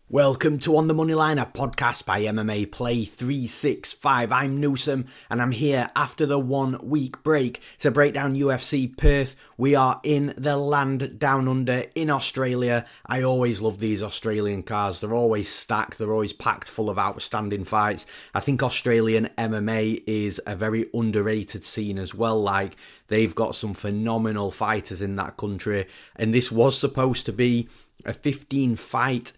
Welcome to On the Moneyline, a podcast by MMA Play 365. I'm Newsome and I'm here after the 1 week break to break down UFC Perth. We are in the land down under in Australia. I always love these Australian cards. They're always stacked. They're always packed full of outstanding fights. I think Australian MMA is a very underrated scene as well. Like, they've got some phenomenal fighters in that country. And this was supposed to be a 15-fight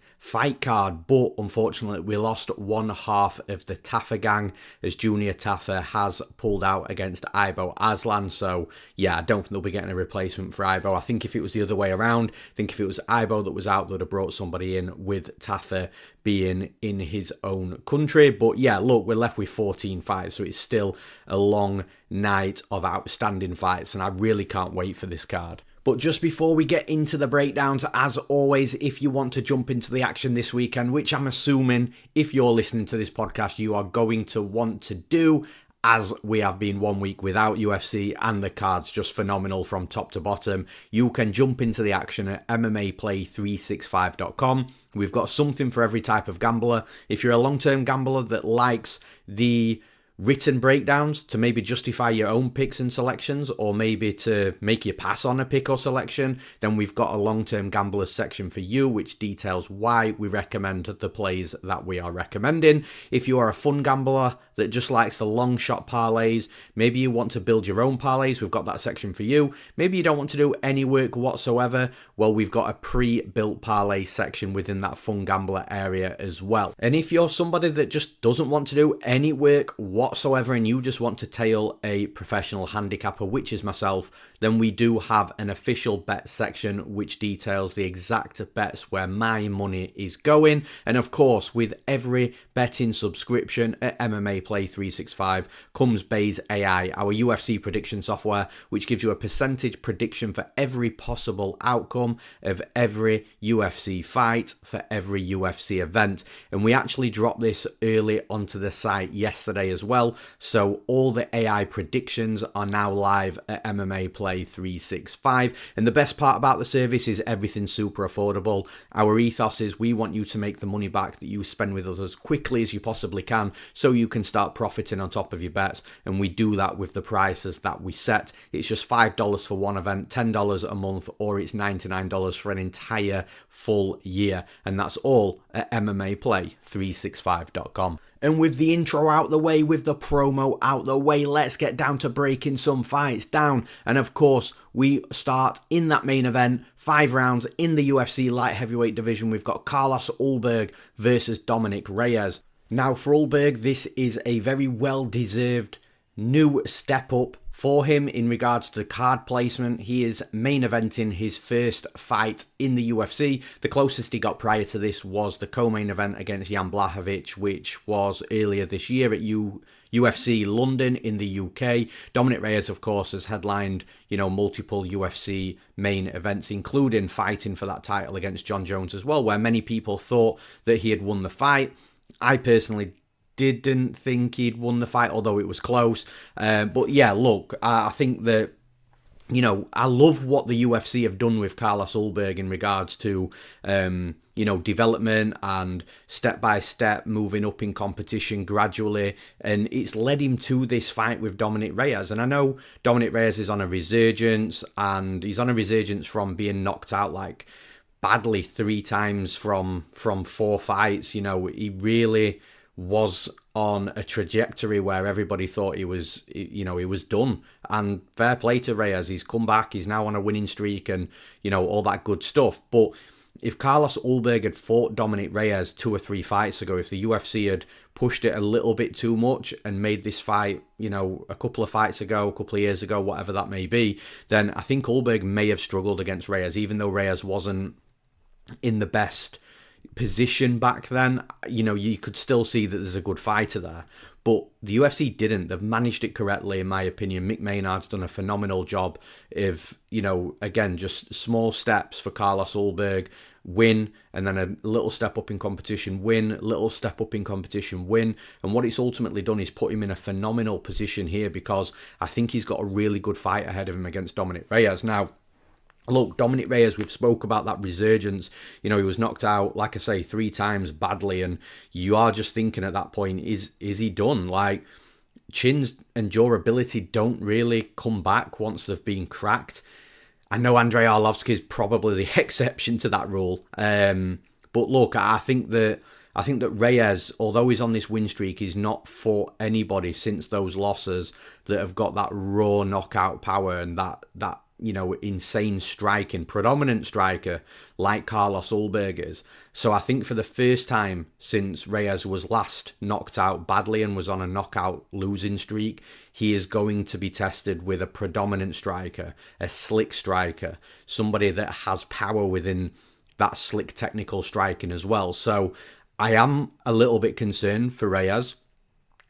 card, but unfortunately we lost one half of the Tafa gang as Junior Tafa has pulled out against Ibo Erslan. So yeah, I don't think they'll be getting a replacement for Ibo. I think if it was the other way around, I think if it was Ibo that was out, they'd have brought somebody in with Tafa being in his own country. But yeah, look, we're left with 14 fights, so it's still a long night of outstanding fights, and I really can't wait for this card. But just before we get into the breakdowns, as always, if you want to jump into the action this weekend, which I'm assuming if you're listening to this podcast, you are going to want to do, as we have been 1 week without UFC and the card's just phenomenal from top to bottom, you can jump into the action at MMAplay365.com. We've got something for every type of gambler. If you're a long-term gambler that likes the written breakdowns to maybe justify your own picks and selections, or maybe to make you pass on a pick or selection, then we've got a long-term gamblers section for you, which details why we recommend the plays that we are recommending. If you are a fun gambler that just likes the long shot parlays, maybe you want to build your own parlays, we've got that section for you. Maybe you don't want to do any work whatsoever, well, we've got a pre-built parlay section within that fun gambler area as well. And if you're somebody that just doesn't want to do any work whatsoever and you just want to tail a professional handicapper, which is myself, then we do have an official bet section which details the exact bets where my money is going. And of course, with every betting subscription at MMA Play 365 comes Bayes AI, our UFC prediction software, which gives you a percentage prediction for every possible outcome of every UFC fight for every UFC event. And we actually dropped this early onto the site yesterday as well. So all the AI predictions are now live at MMA Play 365. And the best part about the service is everything's super affordable. Our ethos is we want you to make the money back that you spend with us as quickly as you possibly can, so you can start profiting on top of your bets. And we do that with the prices that we set. It's just $5 for one event, $10 a month, or it's $99 for an entire full year. And that's all at MMAplay365.com. And with the intro out the way, with the promo out the way, let's get down to breaking some fights down. And of course, we start in that main event, 5 rounds in the UFC light heavyweight division. We've got Carlos Ulberg versus Dominick Reyes. Now for Ulberg, this is a very well-deserved new step up for him in regards to the card placement. He is main eventing his first fight in the UFC. The closest he got prior to this was the co-main event against Jan Blachowicz, which was earlier this year at UFC London in the UK. Dominick Reyes, of course, has headlined, multiple UFC main events, including fighting for that title against John Jones as well, where many people thought that he had won the fight. I personally didn't think he'd won the fight, although it was close. But yeah, look, I think that, I love what the UFC have done with Carlos Ulberg in regards to, development and step-by-step moving up in competition gradually. And it's led him to this fight with Dominick Reyes. And I know Dominick Reyes is on a resurgence, and he's on a resurgence from being knocked out badly 3 times from 4 fights. He really was on a trajectory where everybody thought he was done. And fair play to Reyes. He's come back. He's now on a winning streak and, all that good stuff. But if Carlos Ulberg had fought Dominick Reyes 2 or 3 fights ago, if the UFC had pushed it a little bit too much and made this fight, a couple of fights ago, a couple of years ago, whatever that may be, then I think Ulberg may have struggled against Reyes, even though Reyes wasn't in the best position back then. You could still see that there's a good fighter there, but the UFC didn't. They've managed it correctly, in my opinion. Mick Maynard's done a phenomenal job of, again, just small steps for Carlos Ulberg, win, and then a little step up in competition, win, little step up in competition, win. And what it's ultimately done is put him in a phenomenal position here, because I think he's got a really good fight ahead of him against Dominick Reyes. Now, Look, Dominick Reyes, we've spoke about that resurgence. He was knocked out, like I say, 3 times badly, and you are just thinking at that point, is he done? Like, chins and durability don't really come back once they've been cracked. I know Andrei Arlovsky is probably the exception to that rule, but look, I think that Reyes, although he's on this win streak, he's not fought anybody since those losses that have got that raw knockout power and that insane striking, predominant striker like Carlos Ulberg is. So I think for the first time since Reyes was last knocked out badly and was on a knockout losing streak, he is going to be tested with a predominant striker, a slick striker, somebody that has power within that slick technical striking as well. So I am a little bit concerned for Reyes.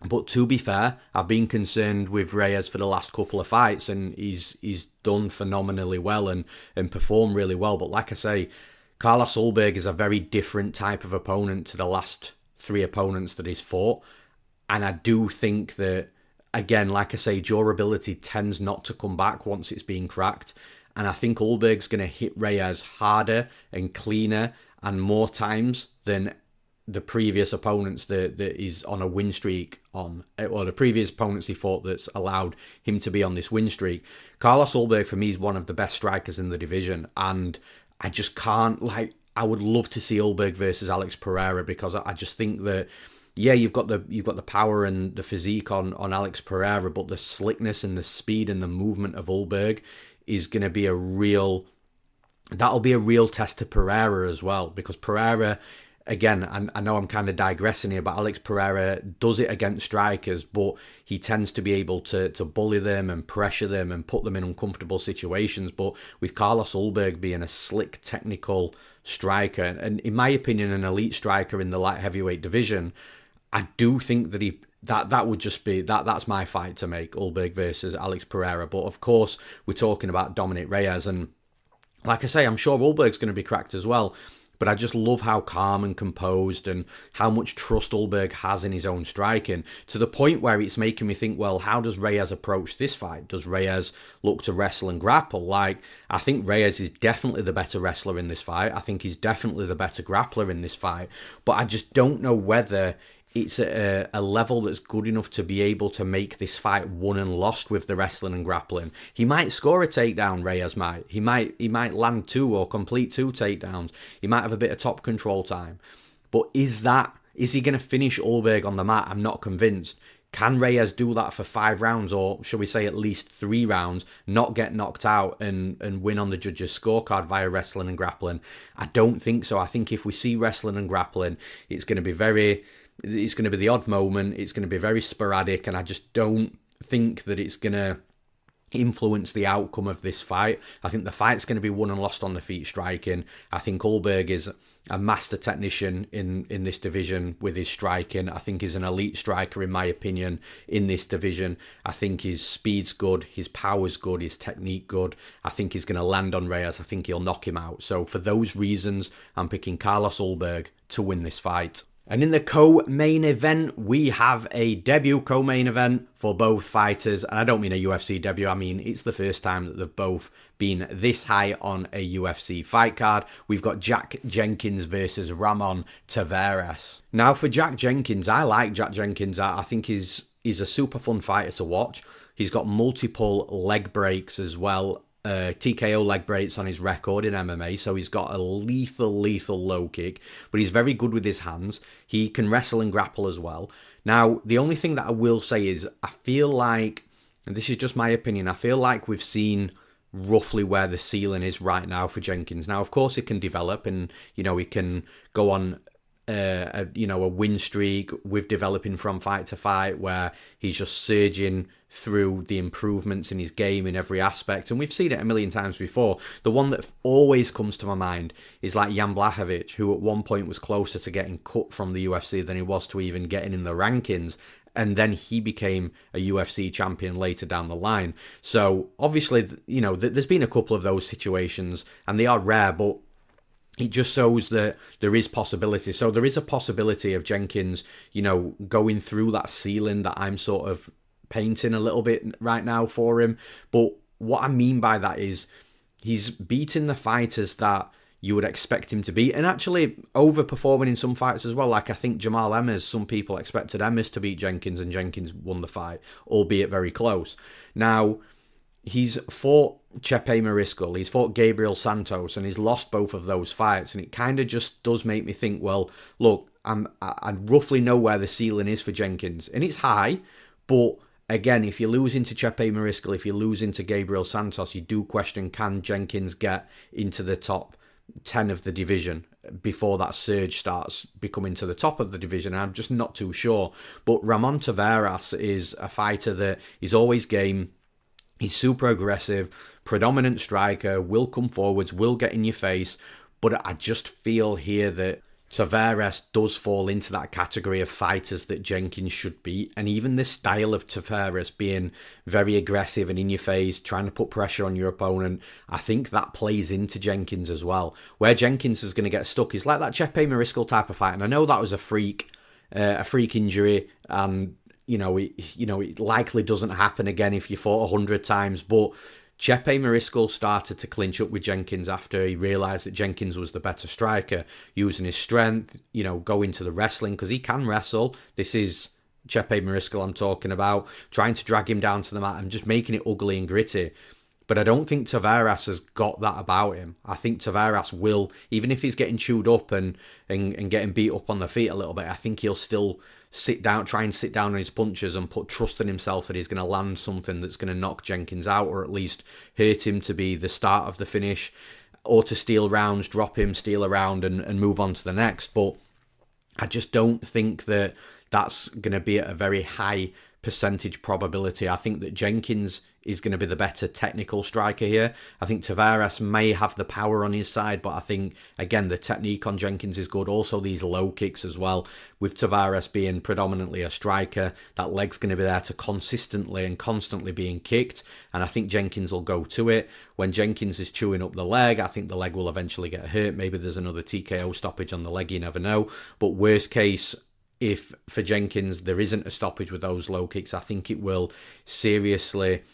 But to be fair, I've been concerned with Reyes for the last couple of fights, and he's done phenomenally well and performed really well. But like I say, Carlos Ulberg is a very different type of opponent to the last 3 opponents that he's fought. And I do think that, again, like I say, durability tends not to come back once it's been cracked. And I think Ulberg's going to hit Reyes harder and cleaner and more times than the previous opponents that he's on a win streak on, or the previous opponents he fought that's allowed him to be on this win streak. Carlos Ulberg, for me, is one of the best strikers in the division, and I just can't, I would love to see Ulberg versus Alex Pereira, because I just think that, yeah, you've got the power and the physique on Alex Pereira, but the slickness and the speed and the movement of Ulberg is going to be that'll be a real test to Pereira as well, because Pereira, again, I know I'm kind of digressing here, but Alex Pereira does it against strikers, but he tends to be able to bully them and pressure them and put them in uncomfortable situations. But with Carlos Ulberg being a slick, technical striker, and in my opinion, an elite striker in the light heavyweight division, I do think that that would just be, that's my fight to make, Ulberg versus Alex Pereira. But of course, we're talking about Dominick Reyes, and like I say, I'm sure Ulberg's going to be cracked as well. But I just love how calm and composed and how much trust Ulberg has in his own striking, to the point where it's making me think, well, how does Reyes approach this fight? Does Reyes look to wrestle and grapple? I think Reyes is definitely the better wrestler in this fight. I think he's definitely the better grappler in this fight. But I just don't know whether it's at a level that's good enough to be able to make this fight won and lost with the wrestling and grappling. He might score a takedown, Reyes might. He might land 2 or complete 2 takedowns. He might have a bit of top control time. But is he going to finish Ulberg on the mat? I'm not convinced. Can Reyes do that for 5 rounds, or shall we say at least 3 rounds, not get knocked out and win on the judges' scorecard via wrestling and grappling? I don't think so. I think if we see wrestling and grappling, it's going to be the odd moment, it's going to be very sporadic, and I just don't think that it's going to influence the outcome of this fight. I think the fight's going to be won and lost on the feet striking. I think Ulberg is a master technician in this division with his striking. I think he's an elite striker, in my opinion, in this division. I think his speed's good, his power's good, his technique good. I think he's going to land on Reyes. I think he'll knock him out. So for those reasons, I'm picking Carlos Ulberg to win this fight. And in the co-main event, we have a debut co-main event for both fighters. And I don't mean a UFC debut, I mean it's the first time that they've both been this high on a UFC fight card. We've got Jack Jenkins versus Ramon Taveras. Now for Jack Jenkins, I like Jack Jenkins. I think he's a super fun fighter to watch. He's got multiple leg breaks as well. TKO leg breaks on his record in MMA, so he's got a lethal low kick, but he's very good with his hands. He can wrestle and grapple as well. Now, the only thing that I will say is I feel like, and this is just my opinion, I feel like we've seen roughly where the ceiling is right now for Jenkins. Now, of course, it can develop, and he can go on a win streak with developing from fight to fight, where he's just surging through the improvements in his game in every aspect, and we've seen it a million times before. The one that always comes to my mind is like Jan Blachowicz, who at one point was closer to getting cut from the UFC than he was to even getting in the rankings, and then he became a UFC champion later down the line. So obviously, there's been a couple of those situations, and they are rare, but it just shows that there is possibility. So there is a possibility of Jenkins, going through that ceiling that I'm sort of painting a little bit right now for him. But what I mean by that is he's beating the fighters that you would expect him to beat, and actually overperforming in some fights as well. Like I think Jamal Emmers, some people expected Emmers to beat Jenkins, and Jenkins won the fight, albeit very close. Now, he's fought Chepe Mariscal, he's fought Gabriel Santos, and he's lost both of those fights, and it kind of just does make me think, well, look, I roughly know where the ceiling is for Jenkins, and it's high, but again, if you're losing to Chepe Mariscal, if you're losing to Gabriel Santos, you do question, can Jenkins get into the top 10 of the division before that surge starts becoming to the top of the division? I'm just not too sure. But Ramon Taveras is a fighter that is always game. He's super aggressive, predominant striker, will come forwards, will get in your face. But I just feel here that Taveras does fall into that category of fighters that Jenkins should beat. And even this style of Taveras being very aggressive and in your face, trying to put pressure on your opponent, I think that plays into Jenkins as well. Where Jenkins is going to get stuck is like that Chepe Mariscal type of fight. And I know that was a freak injury, and it likely doesn't happen again if you fought 100 times. But Chepe Mariscal started to clinch up with Jenkins after he realised that Jenkins was the better striker, using his strength, going to the wrestling, because he can wrestle. This is Chepe Mariscal I'm talking about, trying to drag him down to the mat and just making it ugly and gritty. But I don't think Taveras has got that about him. I think Taveras will, even if he's getting chewed up and getting beat up on the feet a little bit, I think he'll still try and sit down on his punches and put trust in himself that he's going to land something that's going to knock Jenkins out, or at least hurt him to be the start of the finish, or to steal rounds, drop him, steal a round and move on to the next. But I just don't think that that's going to be at a very high percentage probability. I think that Jenkins is going to be the better technical striker here. I think Taveras may have the power on his side, but I think, again, the technique on Jenkins is good. Also, these low kicks as well. With Taveras being predominantly a striker, that leg's going to be there to consistently and constantly being kicked, and I think Jenkins will go to it. When Jenkins is chewing up the leg, I think the leg will eventually get hurt. Maybe there's another TKO stoppage on the leg, you never know. But worst case, if for Jenkins there isn't a stoppage with those low kicks, I think it will seriously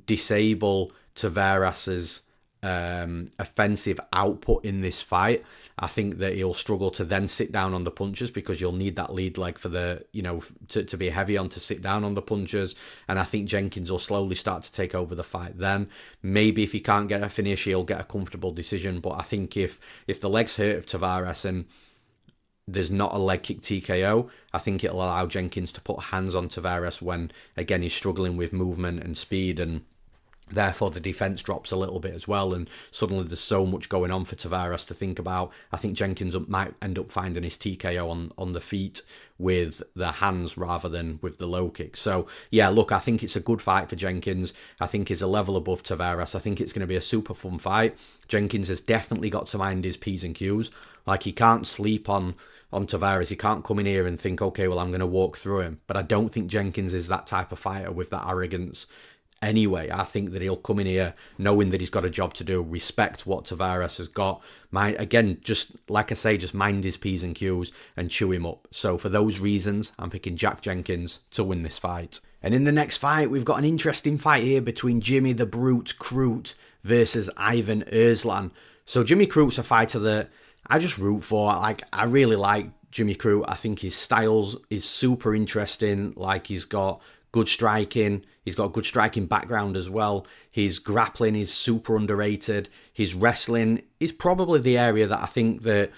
disable Taveras's offensive output in this fight. I think that he'll struggle to then sit down on the punches, because you'll need that lead leg for the, to be heavy on, to sit down on the punches. And I think Jenkins will slowly start to take over the fight then. Maybe if he can't get a finish, he'll get a comfortable decision. But I think if the legs hurt of Taveras and there's not a leg kick TKO, I think it'll allow Jenkins to put hands on Taveras when, again, he's struggling with movement and speed, and therefore the defence drops a little bit as well, and suddenly there's so much going on for Taveras to think about. I think Jenkins might end up finding his TKO on the feet with the hands rather than with the low kick. So, yeah, look, I think it's a good fight for Jenkins. I think he's a level above Taveras. I think it's going to be a super fun fight. Jenkins has definitely got to mind his P's and Q's. Like, he can't sleep on Taveras. He can't come in here and think, okay, well, I'm going to walk through him. But I don't think Jenkins is that type of fighter with that arrogance anyway. I think that he'll come in here knowing that he's got a job to do, respect what Taveras has got. Again, just like I say, just mind his P's and Q's and chew him up. So for those reasons, I'm picking Jack Jenkins to win this fight. And in the next fight, we've got an interesting fight here between Jimmy the Brute Crute versus Ivan Erslan. So Jimmy Crute's a fighter that I just root for. Like, I really like Jimmy Crute. I think his styles is super interesting. Like, he's got good striking. He's got a good striking background as well. His grappling is super underrated. His wrestling is probably the area that I think that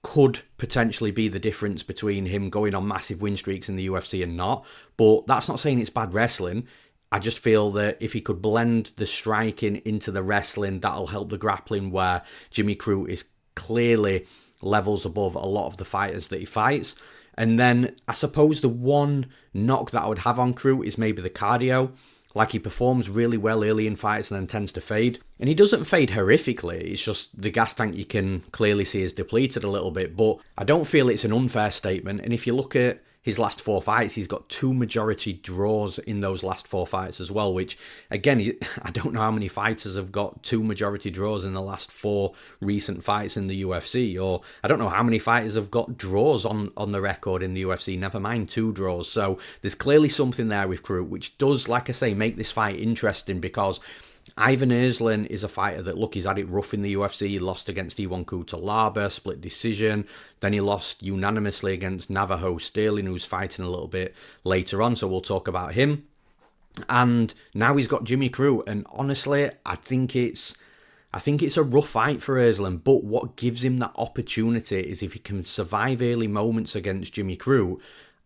could potentially be the difference between him going on massive win streaks in the UFC and not. But that's not saying it's bad wrestling. I just feel that if he could blend the striking into the wrestling, that'll help the grappling, where Jimmy Crute is clearly levels above a lot of the fighters that he fights. And then I suppose the one knock that I would have on Crute is maybe the cardio. Like, he performs really well early in fights and then tends to fade. And he doesn't fade horrifically. It's just the gas tank you can clearly see is depleted a little bit. But I don't feel it's an unfair statement. And if you look at his last 4 fights, he's got 2 majority draws in those last 4 fights as well, which, again, I don't know how many fighters have got 2 majority draws in the last 4 recent fights in the UFC, or I don't know how many fighters have got draws on the record in the UFC, never mind 2 draws. So there's clearly something there with Crute, which does, like I say, make this fight interesting, because Ivan Erslan is a fighter that, look, he's had it rough in the UFC. He lost against Iwankun Talaba, split decision. Then he lost unanimously against Navajo Stirling, who's fighting a little bit later on, so we'll talk about him. And now he's got Jimmy Crute, and honestly, I think it's a rough fight for Erslan, but what gives him that opportunity is if he can survive early moments against Jimmy Crute,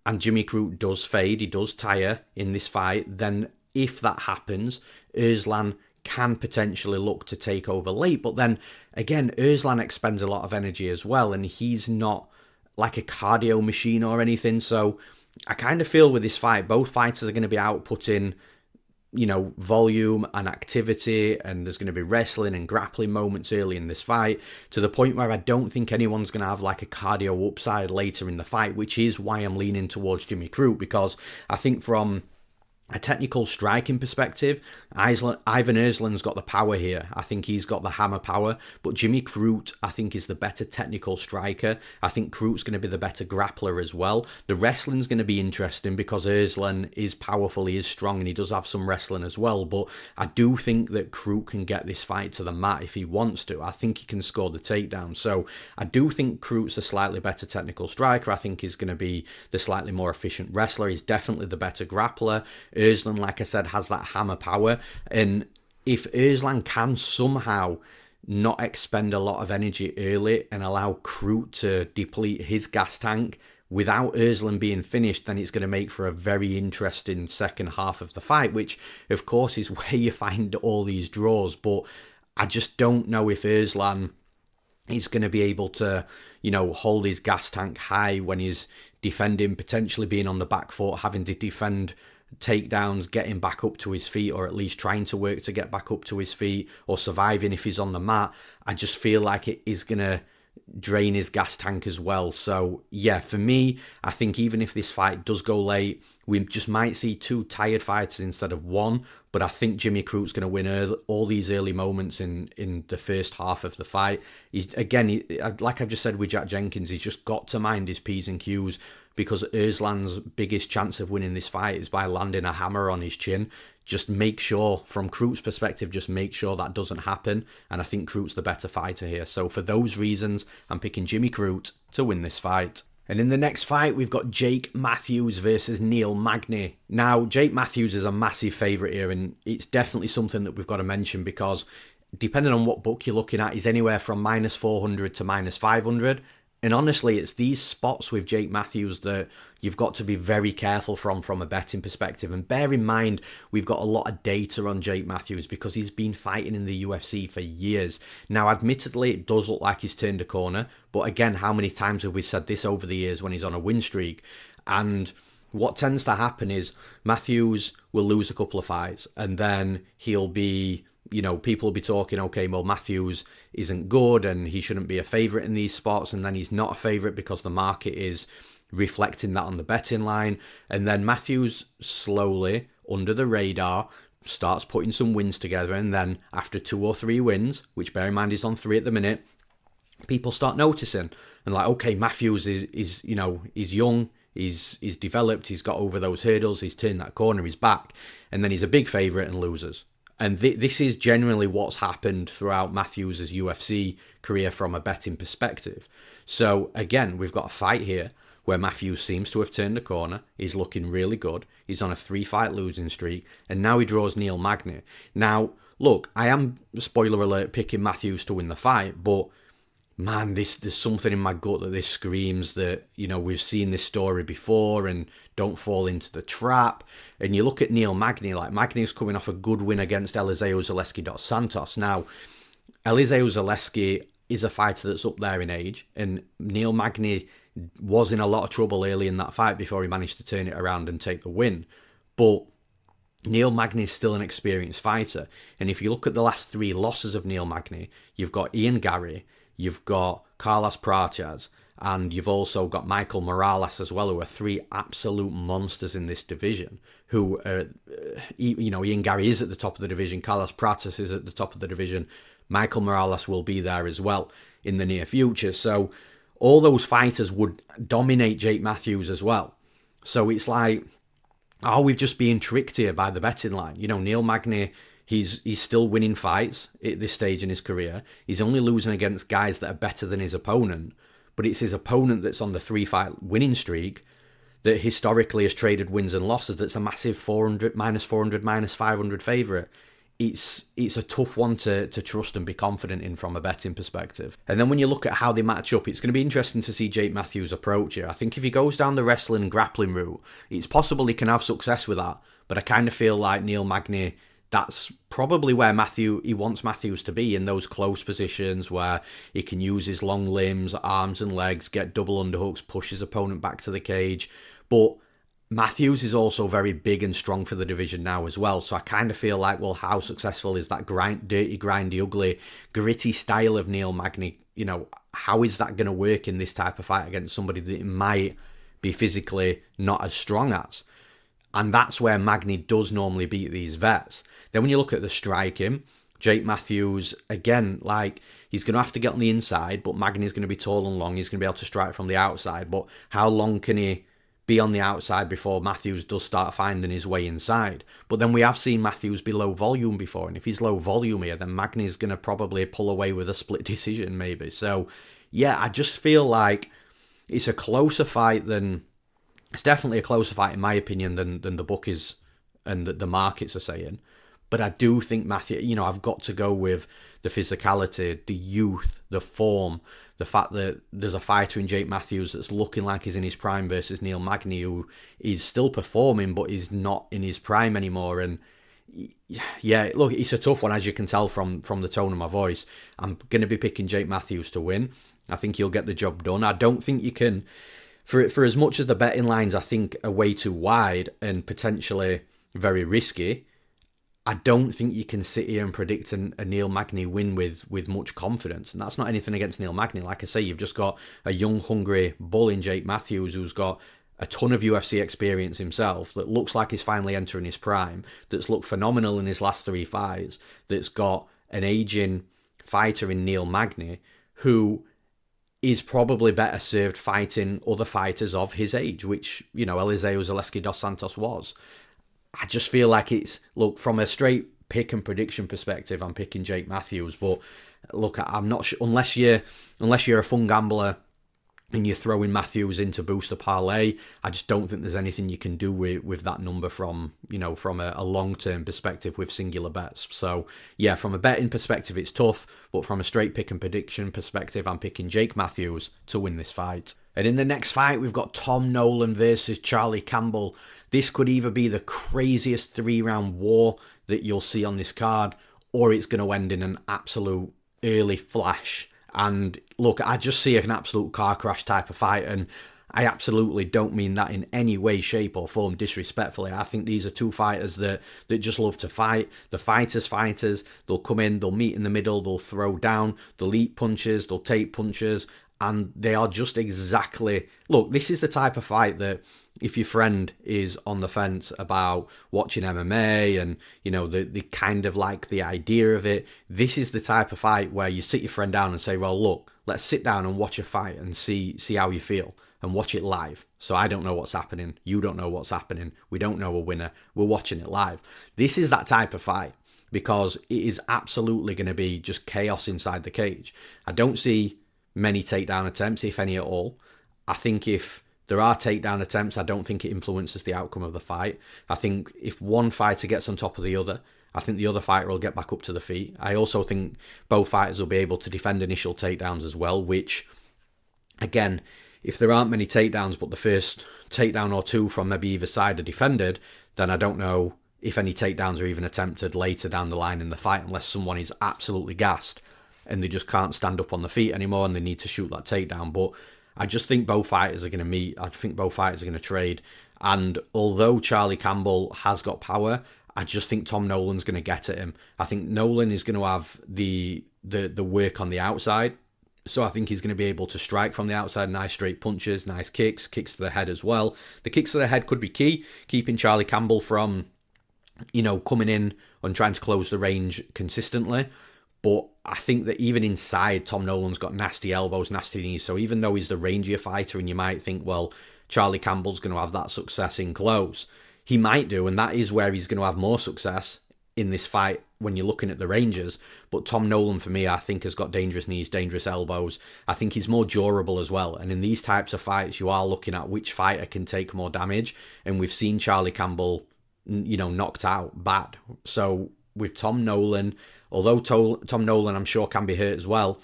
and Jimmy Crute does fade, he does tire in this fight, then if that happens, Erslan can potentially look to take over late. But then again, Erslan expends a lot of energy as well, and he's not like a cardio machine or anything. So I kind of feel with this fight, both fighters are going to be outputting, volume and activity, and there's going to be wrestling and grappling moments early in this fight, to the point where I don't think anyone's going to have like a cardio upside later in the fight, which is why I'm leaning towards Jimmy Crute, because I think from a technical striking perspective, Ivan Erslan's got the power here. I think he's got the hammer power, but Jimmy Crute, I think, is the better technical striker. I think Crute's going to be the better grappler as well. The wrestling's going to be interesting because Erslan is powerful, he is strong, and he does have some wrestling as well, but I do think that Crute can get this fight to the mat if he wants to. I think he can score the takedown, so I do think Crute's a slightly better technical striker. I think he's going to be the slightly more efficient wrestler. He's definitely the better grappler. Erslan, like I said, has that hammer power, and if Erslan can somehow not expend a lot of energy early and allow Crute to deplete his gas tank without Erslan being finished, then it's going to make for a very interesting second half of the fight, which of course is where you find all these draws. But I just don't know if Erslan is going to be able to, hold his gas tank high when he's defending, potentially being on the back foot, having to defend takedowns, getting back up to his feet, or at least trying to work to get back up to his feet, or surviving if he's on the mat. I just feel like it is going to drain his gas tank as well. So yeah, for me, I think even if this fight does go late, we just might see two tired fighters instead of one, but I think Jimmy Crute's going to win all these early moments in the first half of the fight. Like I've just said with Jack Jenkins, he's just got to mind his P's and Q's, because Erslan's biggest chance of winning this fight is by landing a hammer on his chin. Just make sure, from Crute's perspective, just make sure that doesn't happen, and I think Crute's the better fighter here. So for those reasons, I'm picking Jimmy Crute to win this fight. And in the next fight, we've got Jake Matthews versus Neil Magny. Now, Jake Matthews is a massive favourite here, and it's definitely something that we've got to mention, because depending on what book you're looking at, he's anywhere from -400 to -500. And honestly, it's these spots with Jake Matthews that you've got to be very careful from a betting perspective. And bear in mind, we've got a lot of data on Jake Matthews because he's been fighting in the UFC for years. Now, admittedly, it does look like he's turned a corner. But again, how many times have we said this over the years when he's on a win streak? And what tends to happen is Matthews will lose a couple of fights, and then he'll be, people will be talking, okay, well, Matthews isn't good and he shouldn't be a favourite in these spots, and then he's not a favourite because the market is reflecting that on the betting line. And then Matthews slowly, under the radar, starts putting some wins together, and then after 2 or 3 wins, which bear in mind he's on 3 at the minute, people start noticing and like, okay, Matthews is he's young, he's developed, he's got over those hurdles, he's turned that corner, he's back, and then he's a big favourite and loses. And this is generally what's happened throughout Matthews' UFC career from a betting perspective. So again, we've got a fight here where Matthews seems to have turned a corner. He's looking really good. He's on a 3-fight losing streak, and now he draws Neil Magny. Now, look, I am, spoiler alert, picking Matthews to win the fight, but man, there's something in my gut that this screams that, we've seen this story before and don't fall into the trap. And you look at Neil Magny, like Magny's coming off a good win against Eliseo Zaleski dos Santos. Now, Eliseo Zaleski is a fighter that's up there in age, and Neil Magny was in a lot of trouble early in that fight before he managed to turn it around and take the win. But Neil Magny is still an experienced fighter. And if you look at the last 3 losses of Neil Magny, you've got Ian Gary, you've got Carlos Prates, and you've also got Michael Morales as well, who are 3 absolute monsters in this division. Who, Ian Gary is at the top of the division, Carlos Prates is at the top of the division, Michael Morales will be there as well in the near future. So all those fighters would dominate Jake Matthews as well. So it's like, are we just being tricked here by the betting line? Neil Magny, He's still winning fights at this stage in his career. He's only losing against guys that are better than his opponent, but it's his opponent that's on the 3-fight winning streak that historically has traded wins and losses. That's a massive 400, minus 500 favourite. It's a tough one to trust and be confident in from a betting perspective. And then when you look at how they match up, it's going to be interesting to see Jake Matthews approach it. I think if he goes down the wrestling and grappling route, it's possible he can have success with that. But I kind of feel like Neil Magny, that's probably where he wants Matthews to be, in those close positions where he can use his long limbs, arms and legs, get double underhooks, push his opponent back to the cage. But Matthews is also very big and strong for the division now as well. So I kind of feel like, well, how successful is that dirty, grindy, ugly, gritty style of Neil Magny? You know, how is that going to work in this type of fight against somebody that might be physically not as strong as? And that's where Magny does normally beat these vets. Then when you look at the striking, Jake Matthews, again, like, he's going to have to get on the inside, but Magny's going to be tall and long. He's going to be able to strike from the outside. But how long can he be on the outside before Matthews does start finding his way inside? But then we have seen Matthews be low volume before, and if he's low volume here, then Magny's going to probably pull away with a split decision maybe. So, yeah, I just feel like it's a closer fight than... It's definitely a closer fight, in my opinion, than the book is and the markets are saying. But I do think Matthew, you know, I've got to go with the physicality, the youth, the form, the fact that there's a fighter in Jake Matthews that's looking like he's in his prime versus Neil Magny, who is still performing but is not in his prime anymore. And yeah, look, it's a tough one, as you can tell from the tone of my voice. I'm going to be picking Jake Matthews to win. I think he'll get the job done. I don't think you can... For as much as the betting lines, I think, are way too wide and potentially very risky, I don't think you can sit here and predict a Neil Magny win with much confidence. And that's not anything against Neil Magny. Like I say, you've just got a young, hungry bull in Jake Matthews who's got a ton of UFC experience himself, that looks like he's finally entering his prime, that's looked phenomenal in his last 3 fights, that's got an aging fighter in Neil Magny who is probably better served fighting other fighters of his age, which, you know, Eliseu Zaleski dos Santos was. I just feel like it's, look, from a straight pick and prediction perspective, I'm picking Jake Matthews. But look, I'm not sure, unless you're a fun gambler and you're throwing Matthews into booster parlay, I just don't think there's anything you can do with that number from a long-term perspective with singular bets. So yeah, from a betting perspective, it's tough, but from a straight pick and prediction perspective, I'm picking Jake Matthews to win this fight. And in the next fight, we've got Tom Nolan versus Charlie Campbell. This could either be the craziest 3-round war that you'll see on this card, or it's going to end in an absolute early flash. And look, I just see an absolute car crash type of fight, and I absolutely don't mean that in any way, shape or form disrespectfully. I think these are two fighters that just love to fight. The fighters, they'll come in, they'll meet in the middle, they'll throw down, they'll eat punches, they'll take punches, and they are just exactly... Look, this is the type of fight that if your friend is on the fence about watching MMA and, you know, they kind of like the idea of it, this is the type of fight where you sit your friend down and say, well, look, let's sit down and watch a fight and see how you feel, and watch it live. So I don't know what's happening. You don't know what's happening. We don't know a winner. We're watching it live. This is that type of fight, because it is absolutely going to be just chaos inside the cage. I don't see many takedown attempts, if any at all. I think if there are takedown attempts, I don't think it influences the outcome of the fight. I think if one fighter gets on top of the other, I think the other fighter will get back up to the feet. I also think both fighters will be able to defend initial takedowns as well, which, again, if there aren't many takedowns, but the first takedown or two from maybe either side are defended, then I don't know if any takedowns are even attempted later down the line in the fight, unless someone is absolutely gassed and they just can't stand up on the feet anymore and they need to shoot that takedown. But I just think both fighters are going to meet. I think both fighters are going to trade. And although Charlie Campbell has got power, I just think Tom Nolan's going to get at him. I think Nolan is going to have the work on the outside. So I think he's going to be able to strike from the outside, nice straight punches, nice kicks to the head as well. The kicks to the head could be key, keeping Charlie Campbell from, you know, coming in and trying to close the range consistently. But I think that even inside, Tom Nolan's got nasty elbows, nasty knees. So even though he's the rangier fighter, and you might think, well, Charlie Campbell's going to have that success in close, he might do, and that is where he's going to have more success in this fight when you're looking at the ranges. But Tom Nolan, for me, I think has got dangerous knees, dangerous elbows. I think he's more durable as well. And in these types of fights, you are looking at which fighter can take more damage. And we've seen Charlie Campbell, knocked out bad. So with Tom Nolan, although Tom Nolan I'm sure can be hurt as well,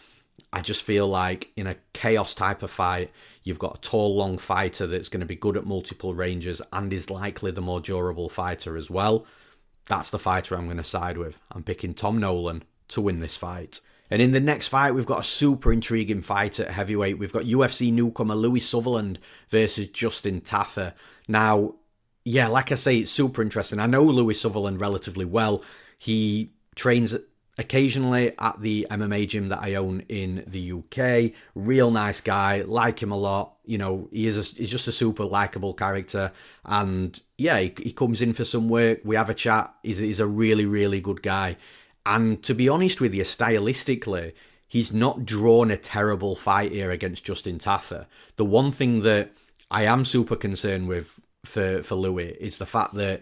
I just feel like in a chaos type of fight, you've got a tall, long fighter that's going to be good at multiple ranges and is likely the more durable fighter as well. That's the fighter I'm going to side with. I'm picking Tom Nolan to win this fight. And in the next fight, we've got a super intriguing fight at heavyweight. We've got UFC newcomer Louie Sutherland versus Justin Tafa. Now, yeah, like I say, it's super interesting. I know Louie Sutherland relatively well. He trains occasionally at the MMA gym that I own in the UK. Real nice guy, like him a lot. He's just a super likable character. And yeah, he comes in for some work. We have a chat. He's a really, really good guy. And to be honest with you, stylistically, he's not drawn a terrible fight here against Justin Tafa. The one thing that I am super concerned with for Louie is the fact that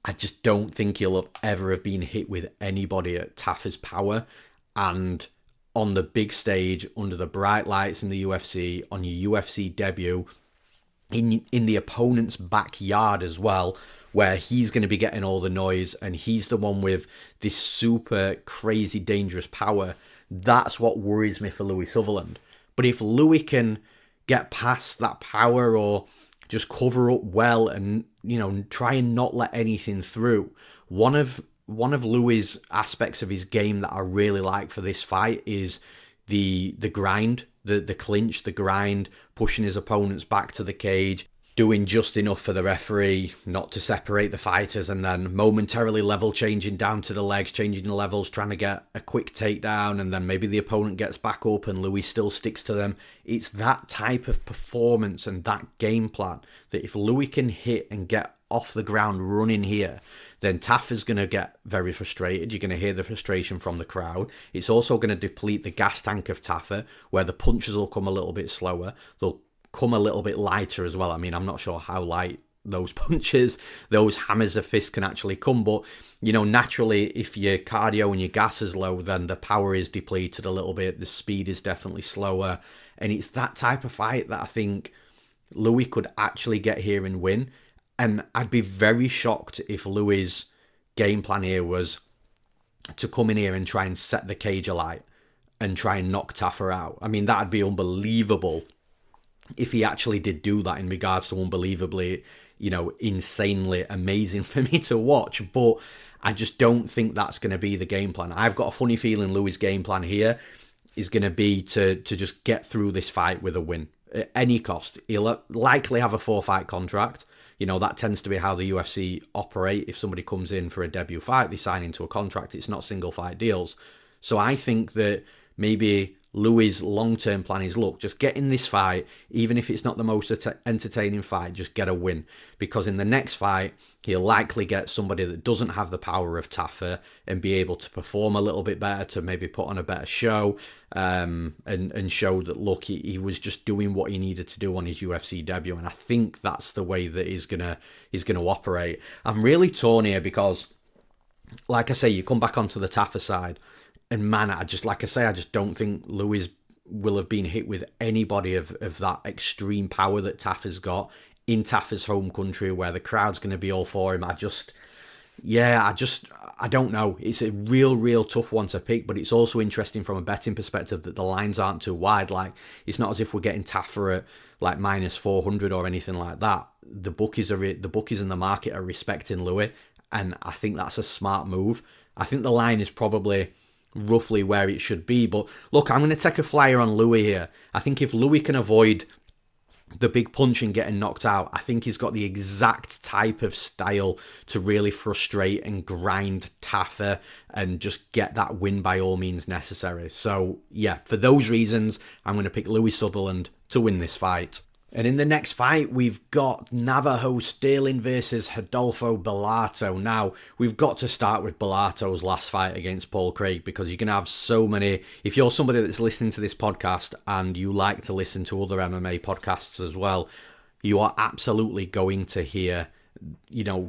I just don't think he'll ever have been hit with anybody at Tafa's power. And on the big stage, under the bright lights in the UFC, on your UFC debut, in the opponent's backyard as well, where he's going to be getting all the noise and he's the one with this super crazy dangerous power, that's what worries me for Louie Sutherland. But if Louie can get past that power or just cover up well and, try and not let anything through. One of Louie's aspects of his game that I really like for this fight is the grind, the clinch, the grind, pushing his opponents back to the cage, doing just enough for the referee not to separate the fighters, and then momentarily level changing down to the legs, changing the levels, trying to get a quick takedown, and then maybe the opponent gets back up and Louie still sticks to them. It's that type of performance and that game plan that if Louie can hit and get off the ground running here, then Tafa's going to get very frustrated. You're going to hear the frustration from the crowd. It's also going to deplete the gas tank of Tafa, where the punches will come a little bit slower. They'll come a little bit lighter as well. I mean, I'm not sure how light those punches, those hammers of fist can actually come, but naturally if your cardio and your gas is low, then the power is depleted a little bit, the speed is definitely slower, and it's that type of fight that I think Louie could actually get here and win. And I'd be very shocked if Louie's game plan here was to come in here and try and set the cage alight and try and knock Tafa out. I mean, that'd be unbelievable if he actually did do that, in regards to unbelievably, insanely amazing for me to watch. But I just don't think that's going to be the game plan. I've got a funny feeling Louie's game plan here is going to be to just get through this fight with a win at any cost. He'll likely have a 4-fight contract. That tends to be how the UFC operate. If somebody comes in for a debut fight, they sign into a contract. It's not single fight deals. So I think that maybe Louie's long-term plan is, look, just get in this fight, even if it's not the most entertaining fight, just get a win. Because in the next fight, he'll likely get somebody that doesn't have the power of Tafa and be able to perform a little bit better, to maybe put on a better show, and show that, look, he was just doing what he needed to do on his UFC debut. And I think that's the way that he's gonna operate. I'm really torn here because, like I say, you come back onto the Tafa side, and man, I just don't think Louie will have been hit with anybody of that extreme power that Tafa's got in Tafa's home country, where the crowd's going to be all for him. I don't know. It's a real tough one to pick, but it's also interesting from a betting perspective that the lines aren't too wide. Like, it's not as if we're getting Tafa at like minus 400 or anything like that. The bookies in the market are respecting Louie, and I think that's a smart move. I think the line is probably roughly where it should be, but look, I'm going to take a flyer on Louie here. I think if Louie can avoid the big punch and getting knocked out, I think he's got the exact type of style to really frustrate and grind Tafa and just get that win by all means necessary. So yeah, for those reasons, I'm going to pick Louie Sutherland to win this fight. And in the next fight, we've got Navajo Stirling versus Rodolfo Bellato. Now, we've got to start with Bellato's last fight against Paul Craig, because you're going to have so many... If you're somebody that's listening to this podcast and you like to listen to other MMA podcasts as well, you are absolutely going to hear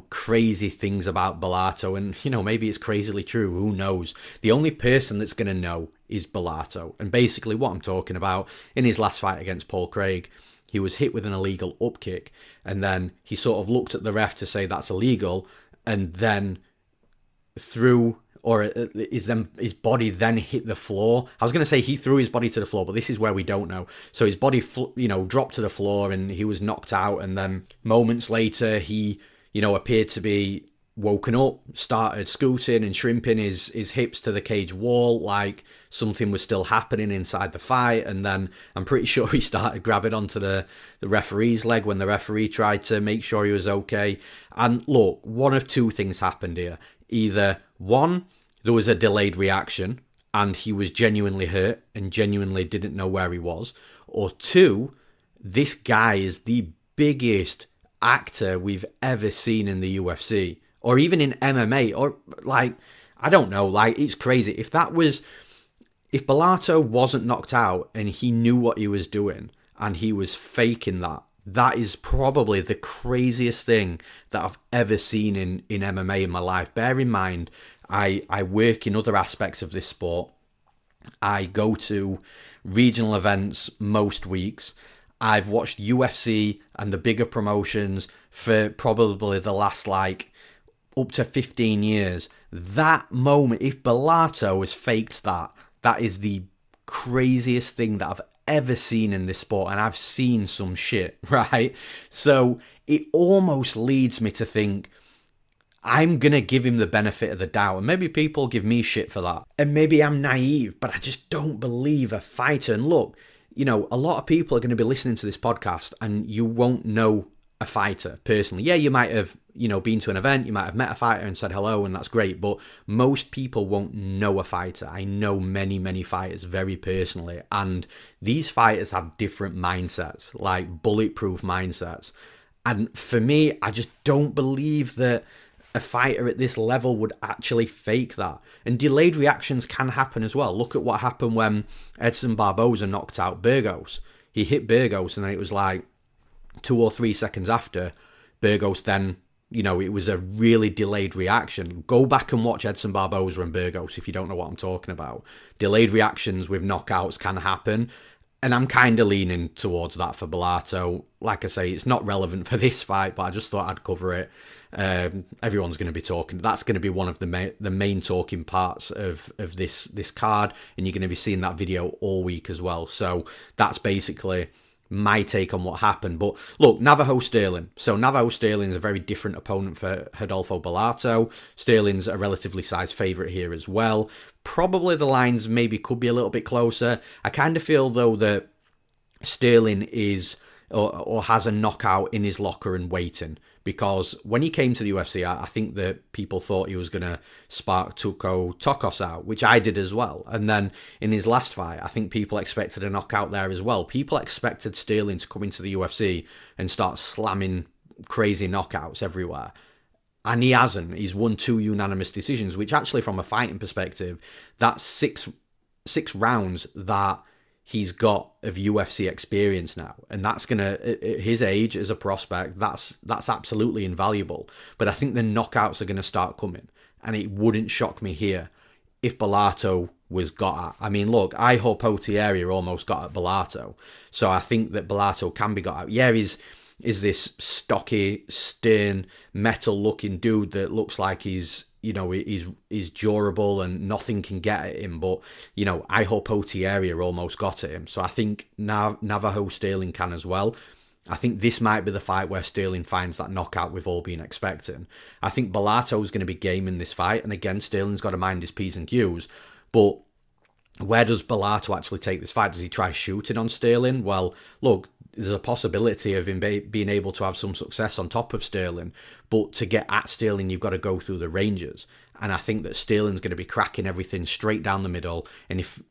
crazy things about Bellato, and maybe it's crazily true, who knows. The only person that's going to know is Bellato. And basically what I'm talking about, in his last fight against Paul Craig, he was hit with an illegal upkick, and then he sort of looked at the ref to say that's illegal, and then his body then hit the floor. I was going to say he threw his body to the floor, but this is where we don't know. So his body, dropped to the floor and he was knocked out. And then moments later, he, appeared to be woken up, started scooting and shrimping his hips to the cage wall like something was still happening inside the fight. And then I'm pretty sure he started grabbing onto the referee's leg when the referee tried to make sure he was okay. And look, one of two things happened here. Either one, there was a delayed reaction and he was genuinely hurt and genuinely didn't know where he was. Or two, this guy is the biggest actor we've ever seen in the UFC or even in MMA, or I don't know, it's crazy. If Bellato wasn't knocked out and he knew what he was doing and he was faking that is probably the craziest thing that I've ever seen in MMA in my life. Bear in mind, I work in other aspects of this sport. I go to regional events most weeks. I've watched UFC and the bigger promotions for probably the last up to 15 years. That moment, if Bellato has faked that is the craziest thing that I've ever seen in this sport, and I've seen some shit, right? So it almost leads me to think I'm going to give him the benefit of the doubt, and maybe people give me shit for that, and maybe I'm naive, but I just don't believe a fighter. And look, a lot of people are going to be listening to this podcast and you won't know a fighter personally. Yeah, you might have, been to an event, you might have met a fighter and said hello, and that's great, but most people won't know a fighter. I know many, many fighters very personally, and these fighters have different mindsets, like bulletproof mindsets. And for me, I just don't believe that a fighter at this level would actually fake that. And delayed reactions can happen as well. Look at what happened when Edson Barboza knocked out Burgos. He hit Burgos, and then it was 2 or 3 seconds after, Burgos then, it was a really delayed reaction. Go back and watch Edson Barboza and Burgos if you don't know what I'm talking about. Delayed reactions with knockouts can happen, and I'm kind of leaning towards that for Bellato. Like I say, it's not relevant for this fight, but I just thought I'd cover it. Everyone's going to be talking. That's going to be one of the main talking parts of this card, and you're going to be seeing that video all week as well. So that's basically my take on what happened. But look, Navajo Stirling. So Navajo Stirling is a very different opponent for Rodolfo Bellato. Stirling's a relatively sized favourite here as well. Probably the lines maybe could be a little bit closer. I kind of feel though that Stirling is or has a knockout in his locker and waiting, because when he came to the UFC, I think that people thought he was going to spark Tuco Tokos out, which I did as well. And then in his last fight, I think people expected a knockout there as well. People expected Stirling to come into the UFC and start slamming crazy knockouts everywhere. And he hasn't. He's won 2 unanimous decisions, which actually from a fighting perspective, that's six rounds that he's got of UFC experience now, and that's gonna, at his age as a prospect, that's absolutely invaluable. But I think the knockouts are gonna start coming, and it wouldn't shock me here if Bellato was got at. I mean, look, I hope Otieri almost got at Bellato, so I think that Bellato can be got at. Yeah, is this stocky, stern, metal-looking dude that looks like he's durable and nothing can get at him. But, I hope Otieri almost got at him. So I think Navajo Stirling can as well. I think this might be the fight where Stirling finds that knockout we've all been expecting. I think Bellato's going to be game in this fight. And again, Stirling's got to mind his P's and Q's. But where does Bellato actually take this fight? Does he try shooting on Stirling? Well, look, there's a possibility of him being able to have some success on top of Stirling, but to get at Stirling, you've got to go through the ranges. And I think that Stirling's going to be cracking everything straight down the middle. And if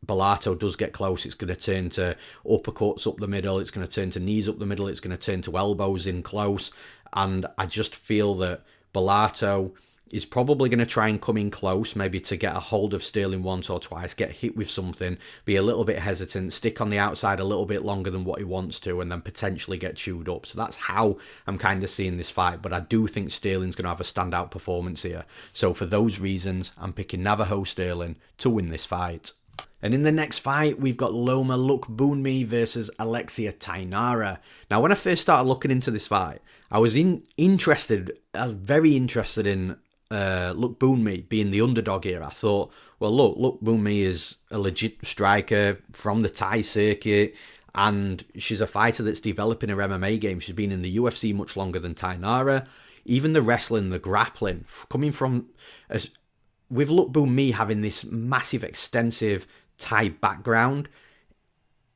Bellato does get close, it's going to turn to uppercuts up the middle. It's going to turn to knees up the middle. It's going to turn to elbows in close. And I just feel that Bellato is probably going to try and come in close, maybe to get a hold of Stirling once or twice, get hit with something, be a little bit hesitant, stick on the outside a little bit longer than what he wants to, and then potentially get chewed up. So that's how I'm kind of seeing this fight. But I do think Stirling's going to have a standout performance here. So for those reasons, I'm picking Navajo Stirling to win this fight. And in the next fight, we've got Loma Lookboonmee versus Alexia Thainara. Now, when I first started looking into this fight, I was very interested in Lookboonmee being the underdog here. I thought, well, Lookboonmee is a legit striker from the Thai circuit, and she's a fighter that's developing her MMA game. She's been in the UFC much longer than Thainara. Even the wrestling, the grappling, coming from... with Lookboonmee having this massive, extensive Thai background,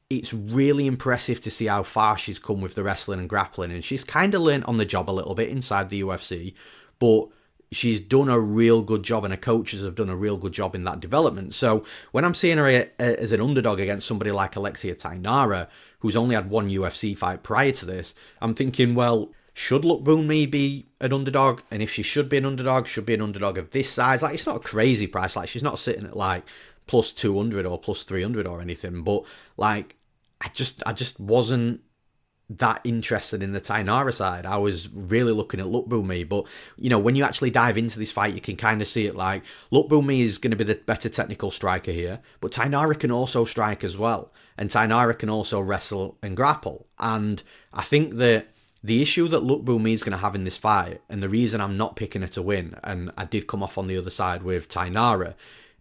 it's really impressive to see how far she's come with the wrestling and grappling. And she's kind of learned on the job a little bit inside the UFC, but she's done a real good job, and her coaches have done a real good job in that development. So when I'm seeing her as an underdog against somebody like Alexia Thainara, who's only had one UFC fight prior to this, I'm thinking, well, should Lookboonmee be an underdog? And if she should be an underdog, should be an underdog of this size. Like, it's not a crazy price. Like, she's not sitting at like plus 200 or plus 300 or anything. But like, I just wasn't that interested in the Thainara side. I was really looking at Lookboonmee. But, you know, when you actually dive into this fight, you can kind of see it like Lookboonmee is going to be the better technical striker here, but Thainara can also strike as well. And Thainara can also wrestle and grapple. And I think that the issue that Lookboonmee is going to have in this fight, and the reason I'm not picking her to win, and I did come off on the other side with Thainara,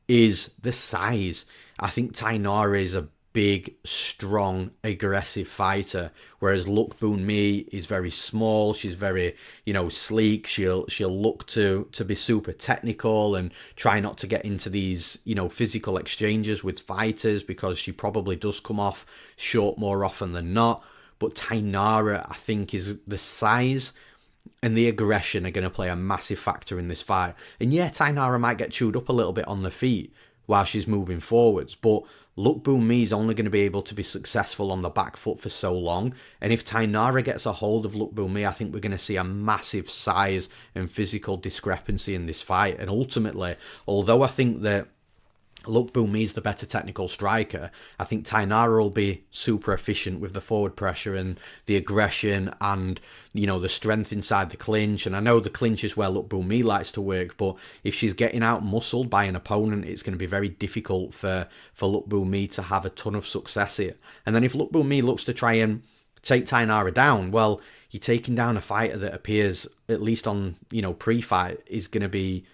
is the size. I think Thainara is a big, strong, aggressive fighter, whereas Lookboonmee is very small. She's very, sleek. She'll look to be super technical and try not to get into these, physical exchanges with fighters, because she probably does come off short more often than not. But Thainara, I think, is the size and the aggression are going to play a massive factor in this fight. And yeah, Thainara might get chewed up a little bit on the feet while she's moving forwards, but Lookboonmee is only going to be able to be successful on the back foot for so long. And if Thainara gets a hold of Lookboonmee, I think we're going to see a massive size and physical discrepancy in this fight. And ultimately, although I think that Lookboonmee is the better technical striker, I think Thainara will be super efficient with the forward pressure and the aggression and, the strength inside the clinch. And I know the clinch is where Lookboonmee likes to work, but if she's getting out muscled by an opponent, it's going to be very difficult for Lookboonmee to have a ton of success here. And then if Lookboonmee looks to try and take Thainara down, well, you're taking down a fighter that appears, at least on, pre-fight, is going to be,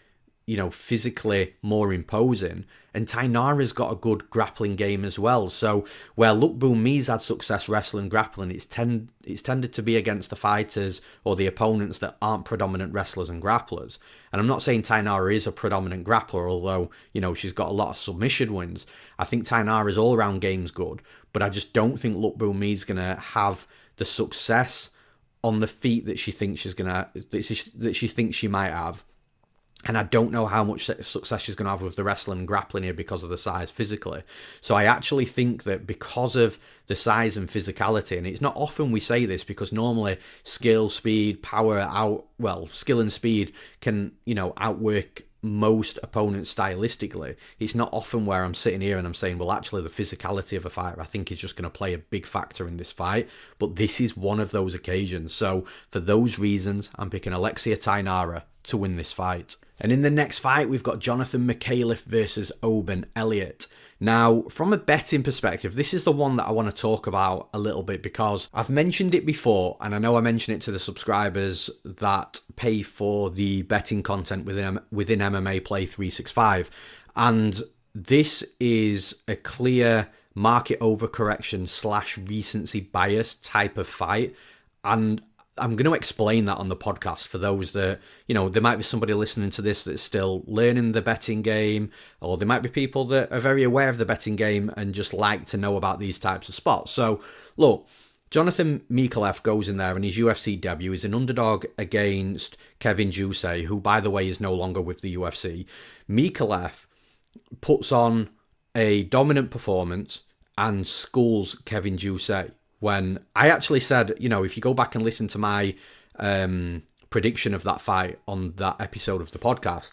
physically more imposing. And Thainara's got a good grappling game as well. So where Lookboonmee's had success wrestling, grappling, it's tended to be against the fighters or the opponents that aren't predominant wrestlers and grapplers. And I'm not saying Thainara is a predominant grappler, although, she's got a lot of submission wins. I think Thainara's all-round game's good, but I just don't think Lookboonmee's going to have the success on the feet that she thinks she might have. And I don't know how much success she's going to have with the wrestling and grappling here because of the size physically. So I actually think that because of the size and physicality, and it's not often we say this because normally skill, speed, skill and speed can, outwork most opponents stylistically. It's not often where I'm sitting here and I'm saying, well, actually the physicality of a fighter I think is just going to play a big factor in this fight. But this is one of those occasions. So for those reasons, I'm picking Alexia Thainara to win this fight. And in the next fight, we've got Jonathan Micallef versus Oban Elliott. Now, from a betting perspective, this is the one that I want to talk about a little bit because I've mentioned it before, and I know I mentioned it to the subscribers that pay for the betting content within MMA Play 365. And this is a clear market overcorrection / recency bias type of fight. And I'm going to explain that on the podcast for those that, there might be somebody listening to this that's still learning the betting game, or there might be people that are very aware of the betting game and just like to know about these types of spots. So, look, Jonathan Micallef goes in there and his UFC debut is an underdog against Kevin Josias, who, by the way, is no longer with the UFC. Micallef puts on a dominant performance and schools Kevin Josias. When I actually said, if you go back and listen to my prediction of that fight on that episode of the podcast.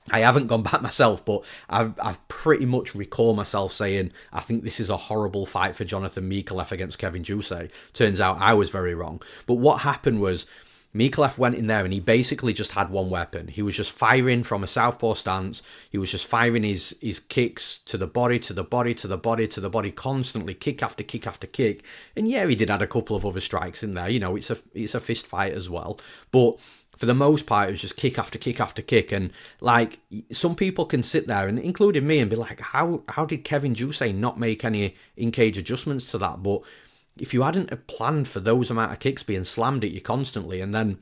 I haven't gone back myself, but I've pretty much recall myself saying, I think this is a horrible fight for Jonathan Micallef against Kevin Jousset. Turns out I was very wrong. But what happened was, Micallef went in there and he basically just had one weapon. He was just firing from a southpaw stance. He was just firing his kicks to the body, to the body, to the body, to the body, constantly, kick after kick after kick. And yeah, he did add a couple of other strikes in there. You know, it's a fist fight as well. But for the most part, it was just kick after kick after kick. And like, some people can sit there, and including me, and be like, how did Kevin Jousset not make any in-cage adjustments to that? But if you hadn't planned for those amount of kicks being slammed at you constantly, and then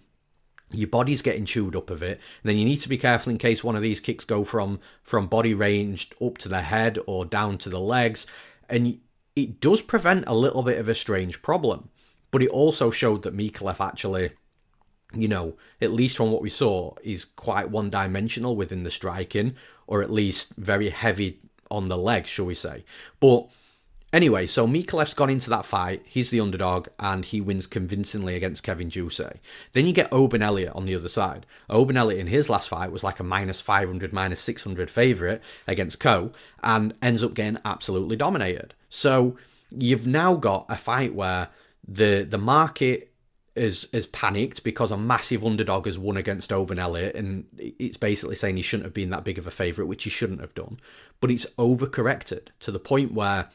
your body's getting chewed up of it, and then you need to be careful in case one of these kicks go from body range up to the head or down to the legs, and it does prevent a little bit of a strange problem. But it also showed that Micallef actually, you know, at least from what we saw, is quite one-dimensional within the striking, or at least very heavy on the legs, shall we say. But anyway, so Micallef's gone into that fight. He's the underdog, and he wins convincingly against Kevin Jousset. Then you get Oban Elliott on the other side. Oban Elliott in his last fight was like a minus 500, minus 600 favourite against Coe, and ends up getting absolutely dominated. So you've now got a fight where the market is panicked because a massive underdog has won against Oban Elliott, and it's basically saying he shouldn't have been that big of a favourite, which he shouldn't have done. But it's overcorrected to the point where,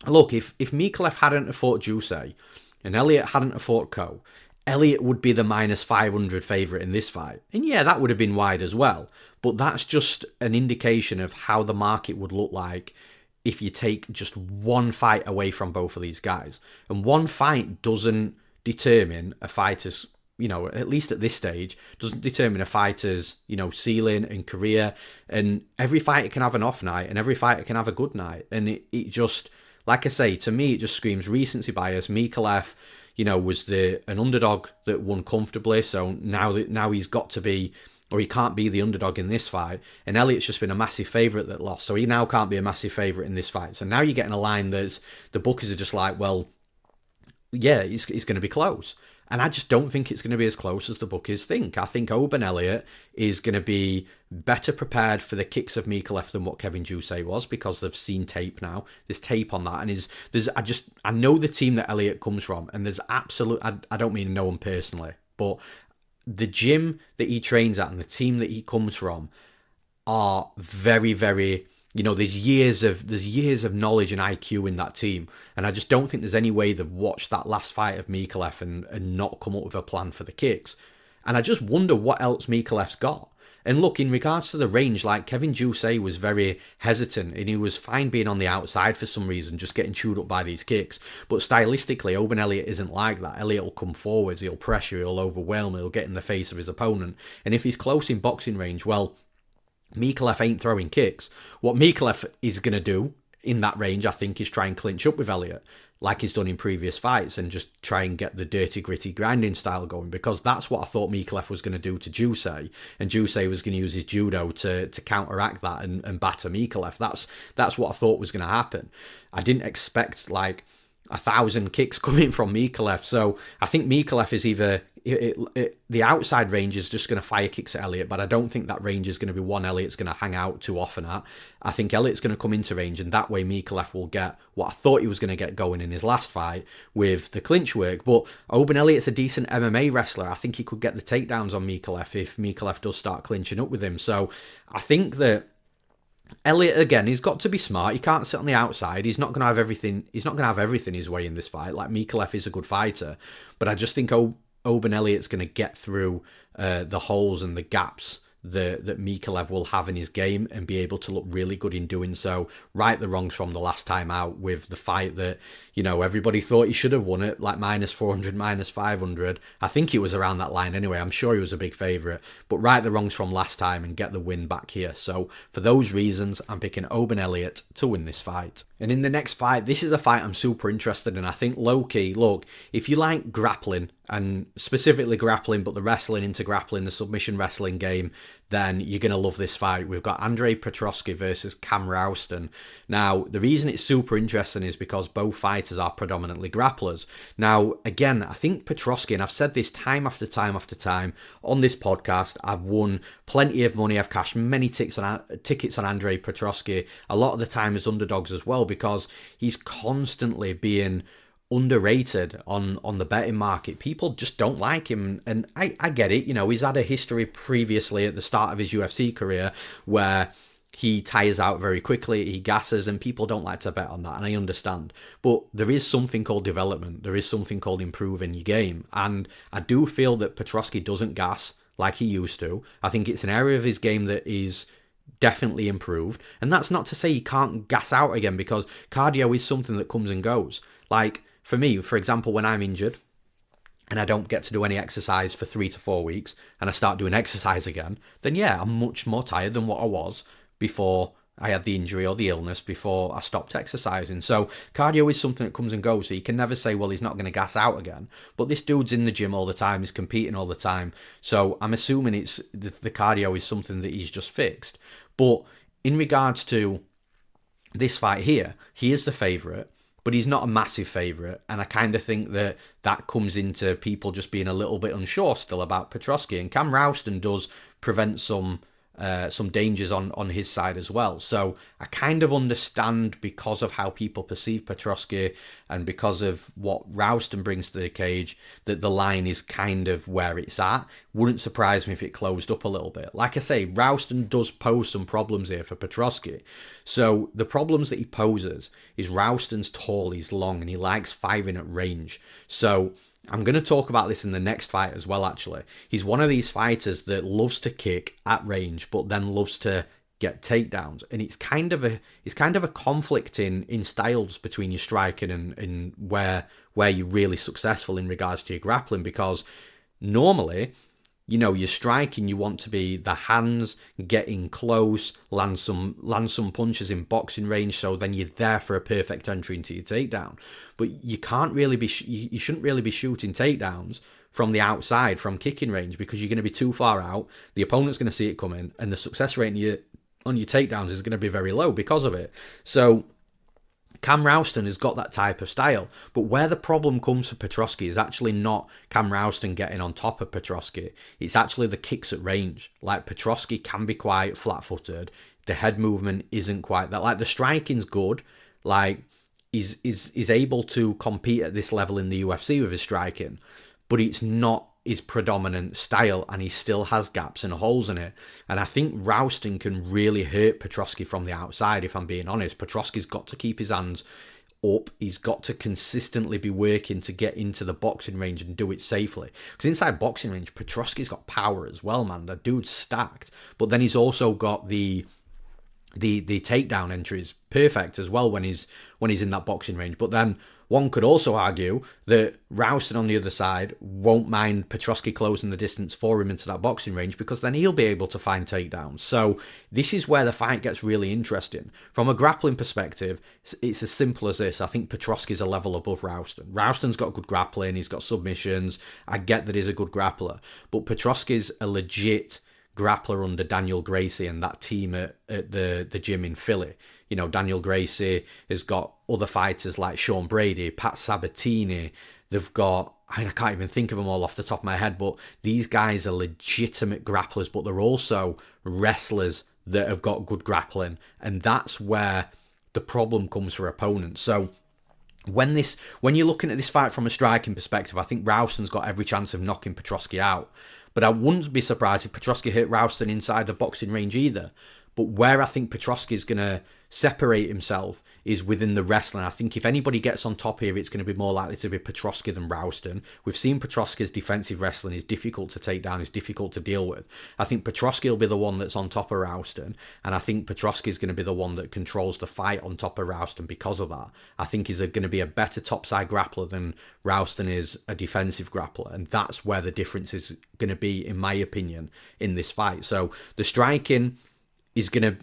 look, if Micallef hadn't fought Jousset and Elliott hadn't fought Coe, Elliott would be the minus 500 favourite in this fight. And yeah, that would have been wide as well. But that's just an indication of how the market would look like if you take just one fight away from both of these guys. And one fight doesn't determine a fighter's, you know, at least at this stage, doesn't determine a fighter's, you know, ceiling and career. And every fighter can have an off night, and every fighter can have a good night. And it just, like I say, to me, it just screams recency bias. Micallef, you know, was an underdog that won comfortably. So now he's got to be, or he can't be the underdog in this fight. And Elliott's just been a massive favourite that lost. So he now can't be a massive favourite in this fight. So now you're getting a line that's, the bookies are just like, well, yeah, it's going to be close. And I just don't think it's going to be as close as the bookies think. I think Oban Elliott is going to be better prepared for the kicks of Micallef than what Kevin Jousset was, because they've seen tape now. There's tape on that. And I know the team that Elliott comes from, and there's I don't mean know him personally, but the gym that he trains at and the team that he comes from are very, very, you know, there's years of knowledge and IQ in that team, and I just don't think there's any way they've watched that last fight of Micallef and not come up with a plan for the kicks. And I just wonder what else Micallef's got. And look, in regards to the range, like Kevin Jousset was very hesitant, and he was fine being on the outside for some reason, just getting chewed up by these kicks. But stylistically, Oban Elliott isn't like that. Elliott will come forwards, he'll pressure, he'll overwhelm, he'll get in the face of his opponent. And if he's close in boxing range, well, Micallef ain't throwing kicks. What Micallef is going to do in that range, I think, is try and clinch up with Elliott, like he's done in previous fights, and just try and get the dirty, gritty, grinding style going, because that's what I thought Micallef was going to do to Jousset, and Jousset was going to use his judo to counteract that and batter Micallef. That's what I thought was going to happen. I didn't expect like 1,000 kicks coming from Micallef. So I think Micallef is either the outside range is just going to fire kicks at Elliott, but I don't think that range is going to be one Elliott's going to hang out too often at. I think Elliott's going to come into range, and that way Micallef will get what I thought he was going to get going in his last fight with the clinch work. But Oban Elliott's a decent MMA wrestler. I think he could get the takedowns on Micallef if Micallef does start clinching up with him. So I think that Elliott, again, he's got to be smart. He can't sit on the outside. He's not going to have everything. He's not going to have everything his way in this fight. Like, Micallef is a good fighter, but I just think Oban Elliott's going to get through the holes and the gaps that Micallef will have in his game, and be able to look really good in doing so. Right the wrongs from the last time out with the fight that, you know, everybody thought he should have won it, like minus 400, minus 500. I think it was around that line anyway. I'm sure he was a big favourite, but right the wrongs from last time and get the win back here. So for those reasons, I'm picking Oban Elliott to win this fight. And in the next fight, this is a fight I'm super interested in. I think low-key, look, if you like grappling, and specifically grappling, but the wrestling into grappling, the submission wrestling game, then you're going to love this fight. We've got Andrei Petroski versus Cam Rowston. Now, the reason it's super interesting is because both fighters are predominantly grapplers. Now, again, I think Petroski, and I've said this time after time after time on this podcast, I've won plenty of money. I've cashed many tickets on Andrei Petroski, a lot of the time as underdogs as well, because he's constantly being underrated on the betting market. People just don't like him, and I get it. He's had a history previously at the start of his UFC career where he tires out very quickly, he gasses, and people don't like to bet on that, and I understand. But there is something called development, there is something called improving your game, and I do feel that Petroski doesn't gas like he used to. I think it's an area of his game that is definitely improved, and that's not to say he can't gas out again, because cardio is something that comes and goes. Like, for me, for example, when I'm injured and I don't get to do any exercise for 3 to 4 weeks and I start doing exercise again, then yeah, I'm much more tired than what I was before I had the injury or the illness, before I stopped exercising. So cardio is something that comes and goes, so you can never say, well, he's not going to gas out again. But this dude's in the gym all the time, he's competing all the time, so I'm assuming it's the cardio is something that he's just fixed. But in regards to this fight here, he is the favourite, but he's not a massive favourite, and I kind of think that comes into people just being a little bit unsure still about Petroski, and Cam Rowston does prevent some dangers on his side as well. So I kind of understand, because of how people perceive Petroski and because of what Rowston brings to the cage, that the line is kind of where it's at. Wouldn't surprise me if it closed up a little bit. Like I say, Rowston does pose some problems here for Petroski. So the problems that he poses is Rowston's tall, he's long, and he likes firing at range. So I'm going to talk about this in the next fight as well, actually. He's one of these fighters that loves to kick at range, but then loves to get takedowns. And it's kind of a conflict in styles between your striking and where you're really successful in regards to your grappling, because normally, you're striking, you want to be the hands, getting close, land some punches in boxing range, so then you're there for a perfect entry into your takedown. But you shouldn't really be shooting takedowns from the outside, from kicking range, because you're going to be too far out, the opponent's going to see it coming, and the success rate on your takedowns is going to be very low because of it. So Cam Rowston has got that type of style, but where the problem comes for Petroski is actually not Cam Rowston getting on top of Petroski. It's actually the kicks at range. Like, Petroski can be quite flat-footed. The head movement isn't quite that. Like, the striking's good. Like, is able to compete at this level in the UFC with his striking, but it's not his predominant style, and he still has gaps and holes in it. And I think Rowston can really hurt Petroski from the outside, if I'm being honest. Petroski's got to keep his hands up. He's got to consistently be working to get into the boxing range and do it safely. Because inside boxing range, Petroski's got power as well, man. The dude's stacked. But then he's also got the takedown entries perfect as well when he's in that boxing range. But then one could also argue that Rowston on the other side won't mind Petroski closing the distance for him into that boxing range, because then he'll be able to find takedowns. So this is where the fight gets really interesting. From a grappling perspective, it's as simple as this. I think Petroski's a level above Rowston. Rowston's got good grappling, he's got submissions. I get that he's a good grappler, but Petroski's a legit grappler under Daniel Gracie and that team at the gym in Philly. Daniel Gracie has got other fighters like Sean Brady, Pat Sabatini. They've got, I can't even think of them all off the top of my head, but these guys are legitimate grapplers, but they're also wrestlers that have got good grappling. And that's where the problem comes for opponents. So when you're looking at this fight from a striking perspective, I think Rowston's got every chance of knocking Petroski out. But I wouldn't be surprised if Petroski hit Rowston inside the boxing range either. But where I think Petroski is going to separate himself is within the wrestling. I think if anybody gets on top here, it's going to be more likely to be Petroski than Rowston. We've seen Petroski's defensive wrestling is difficult to take down, is difficult to deal with. I think Petroski will be the one that's on top of Rowston, and I think Petroski is going to be the one that controls the fight on top of Rowston because of that. I think he's going to be a better topside grappler than Rowston is a defensive grappler, and that's where the difference is going to be, in my opinion, in this fight. So the striking is going to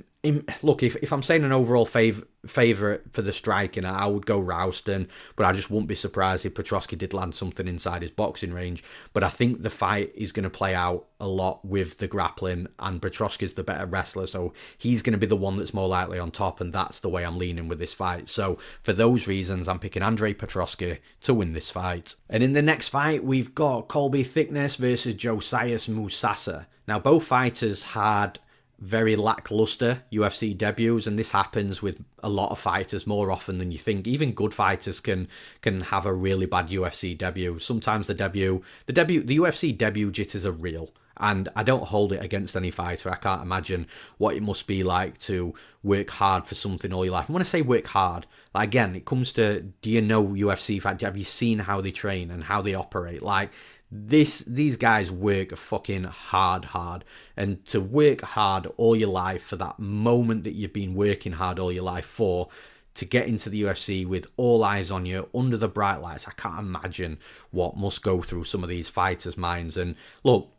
Look, if I'm saying an overall favourite for the striking, I would go Rowston, but I just wouldn't be surprised if Petroski did land something inside his boxing range. But I think the fight is going to play out a lot with the grappling, and Petroski's the better wrestler, so he's going to be the one that's more likely on top, and that's the way I'm leaning with this fight. So for those reasons, I'm picking Andrei Petroski to win this fight. And in the next fight, we've got Colby Thicknesse versus Josias Musasa. Now, both fighters had very lackluster UFC debuts, and this happens with a lot of fighters more often than you think. Even good fighters can have a really bad UFC debut. Sometimes the UFC debut jitters are real, and I don't hold it against any fighter. I can't imagine what it must be like to work hard for something all your life. And when I say work hard, like, again, it comes to, do you know UFC fighters? Have you seen how they train and how they operate? Like, these guys work fucking hard, and to work hard all your life for that moment that you've been working hard all your life for, to get into the UFC with all eyes on you under the bright lights, I can't imagine what must go through some of these fighters' minds. And look,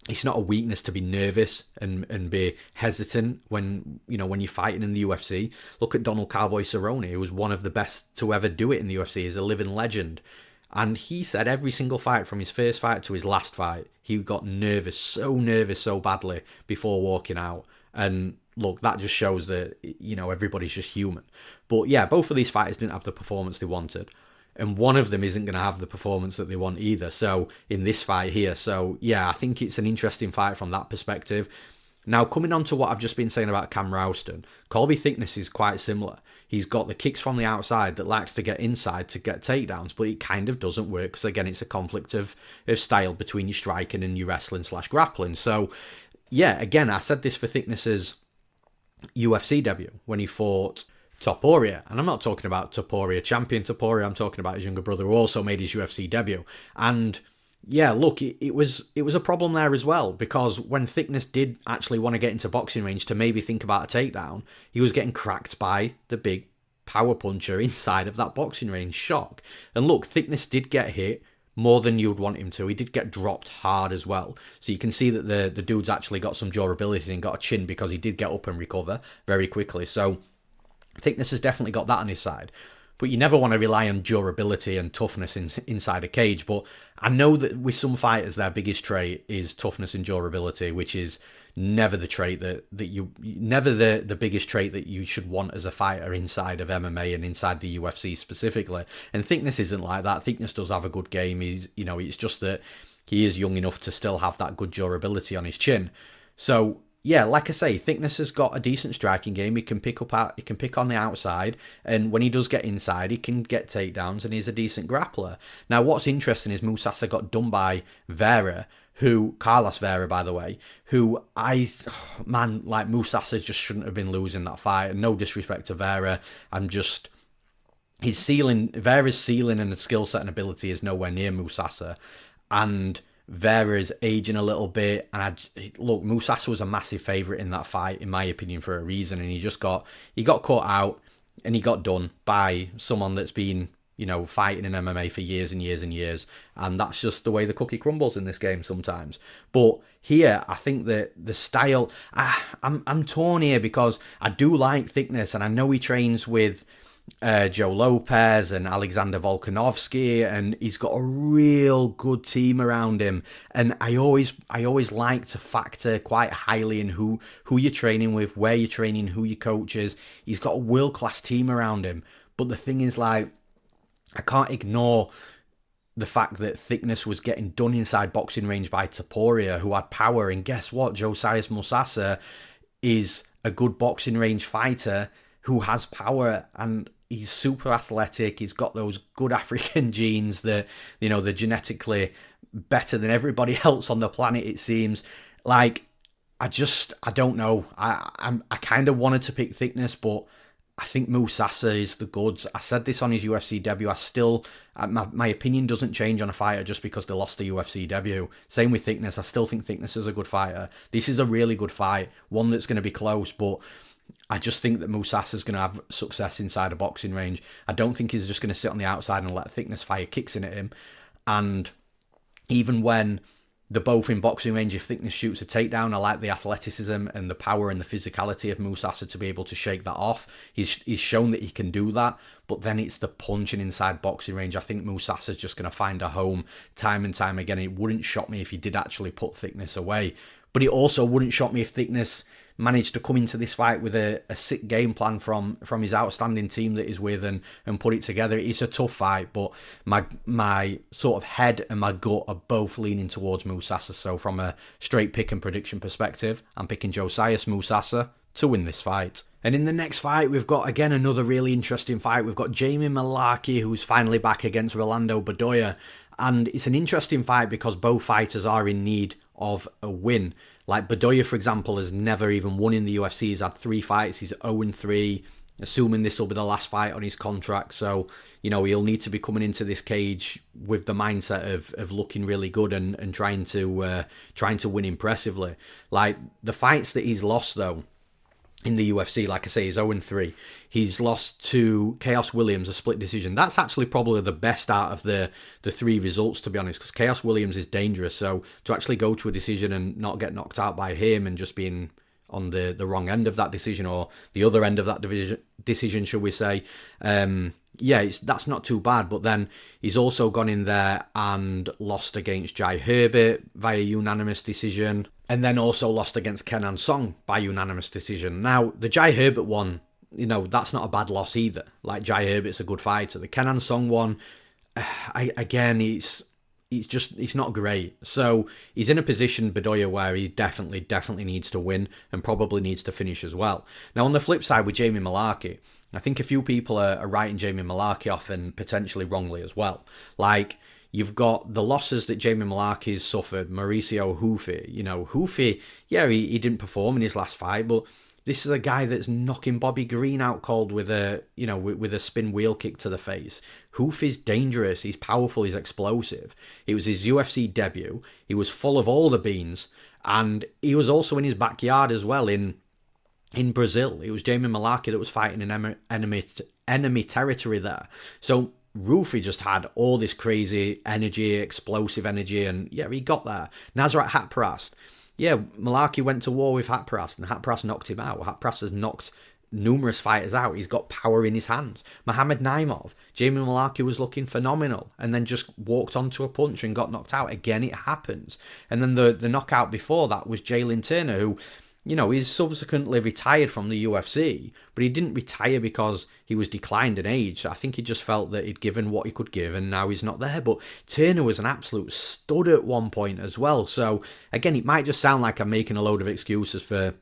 it's not a weakness to be nervous and be hesitant when you're fighting in the UFC. Look at Donald Cowboy Cerrone, who was one of the best to ever do it in the UFC. He's a living legend. And he said every single fight, from his first fight to his last fight, he got nervous so badly before walking out. And look, that just shows that, everybody's just human. But yeah, both of these fighters didn't have the performance they wanted. And one of them isn't going to have the performance that they want either. So in this fight here, so yeah, I think it's an interesting fight from that perspective. Now, coming on to what I've just been saying about Cam Rowston, Colby Thicknesse is quite similar. He's got the kicks from the outside that likes to get inside to get takedowns, but it kind of doesn't work because, again, it's a conflict of style between your striking and your wrestling/grappling. So, yeah, again, I said this for Thicknesse's UFC debut when he fought Topuria. And I'm not talking about Topuria, champion Topuria. I'm talking about his younger brother who also made his UFC debut. And yeah, look, it was a problem there as well, because when Thicknesse did actually want to get into boxing range to maybe think about a takedown, he was getting cracked by the big power puncher inside of that boxing range. Shock. And look, Thicknesse did get hit more than you'd want him to. He did get dropped hard as well. So you can see that the dude's actually got some durability and got a chin, because he did get up and recover very quickly. So Thicknesse has definitely got that on his side. But you never want to rely on durability and toughness inside a cage. But I know that with some fighters, their biggest trait is toughness and durability, which is never the trait the biggest trait that you should want as a fighter inside of MMA and inside the UFC specifically. And Thicknesse isn't like that. Thicknesse does have a good game. It's just that he is young enough to still have that good durability on his chin. So yeah, like I say, Thicknesse has got a decent striking game. He can pick on the outside, and when he does get inside, he can get takedowns, and he's a decent grappler. Now, what's interesting is Musasa got done by Carlos Vera, by the way, Musasa just shouldn't have been losing that fight. And no disrespect to Vera, Vera's ceiling and skill set and ability is nowhere near Musasa, and Vera's aging a little bit, and Musasa was a massive favourite in that fight, in my opinion, for a reason, and he got caught out, and he got done by someone that's been, fighting in MMA for years and years and years, and that's just the way the cookie crumbles in this game sometimes. But here, I think that the style, I'm torn here, because I do like Thicknesse, and I know he trains with Joe Lopez and Alexander Volkanovski, and he's got a real good team around him. And I always like to factor quite highly in who you're training with, where you're training, who your coach is. He's got a world-class team around him. But the thing is, I can't ignore the fact that Thicknesse was getting done inside boxing range by Topuria, who had power. And guess what? Josias Musasa is a good boxing range fighter who has power, and he's super athletic. He's got those good African genes that, they're genetically better than everybody else on the planet, it seems. I don't know. I kind of wanted to pick Thicknesse, but I think Musasa is the goods. I said this on his UFC debut. My opinion doesn't change on a fighter just because they lost the UFC debut. Same with Thicknesse. I still think Thicknesse is a good fighter. This is a really good fight, one that's going to be close, but I just think that Musasa's going to have success inside a boxing range. I don't think he's just going to sit on the outside and let Thicknesse fire kicks in at him. And even when They're both in boxing range. If Thicknesse shoots a takedown, I like the athleticism and the power and the physicality of Musasa to be able to shake that off. He's shown that he can do that, but then it's the punching inside boxing range. I think Musasa's just going to find a home time and time again. It wouldn't shock me if he did actually put Thicknesse away, but it also wouldn't shock me if Thicknesse managed to come into this fight with a sick game plan from his outstanding team that he's with and put it together. It's a tough fight, but my sort of head and my gut are both leaning towards Musasa. So from a straight pick and prediction perspective, I'm picking Josias Musasa to win this fight. And in the next fight, we've got, again, another really interesting fight. We've got Jamie Mullarkey, who's finally back against Rolando Bedoya. And it's an interesting fight because both fighters are in need of a win. Like Bedoya, for example, has never even won in the UFC. He's had 3 fights. He's 0-3, assuming this will be the last fight on his contract. So, he'll need to be coming into this cage with the mindset of looking really good and trying to win impressively. Like the fights that he's lost, though, in the UFC, like I say, he's 0-3. He's lost to Chaos Williams, a split decision. That's actually probably the best out of the 3 results, to be honest, because Chaos Williams is dangerous. So to actually go to a decision and not get knocked out by him and just being on the wrong end of that decision, or the other end of that decision, shall we say, that's not too bad. But then he's also gone in there and lost against Jai Herbert via unanimous decision, and then also lost against Kenan Song by unanimous decision. Now, the Jai Herbert one, that's not a bad loss either. Like, Jai Herbert's a good fighter. The Kenan Song one, it's not great. So he's in a position, Bedoya, where he definitely needs to win and probably needs to finish as well. Now, on the flip side with Jamie Mullarkey, I think a few people are writing Jamie Mullarkey off, and potentially wrongly as well. Like, you've got the losses that Jamie Mullarkey's suffered. Mauricio Houfi, Houfi, he didn't perform in his last fight, but this is a guy that's knocking Bobby Green out cold with a spin wheel kick to the face. Houfi's dangerous. He's powerful. He's explosive. It was his UFC debut. He was full of all the beans, and he was also in his backyard as well in Brazil. It was Jamie Mullarkey that was fighting in enemy territory there. So Houfi just had all this crazy energy, explosive energy, and he got there. Nasrat Haqparast. Mullarkey went to war with Haqparast, and Haqparast knocked him out. Haqparast has knocked numerous fighters out. He's got power in his hands. Mohamed Naimov, Jamie Mullarkey was looking phenomenal, and then just walked onto a punch and got knocked out. Again, it happens. And then the knockout before that was Jalen Turner, who, he's subsequently retired from the UFC, but he didn't retire because he was declined in age. I think he just felt that he'd given what he could give, and now he's not there. But Turner was an absolute stud at one point as well. So, again, it might just sound like I'm making a load of excuses for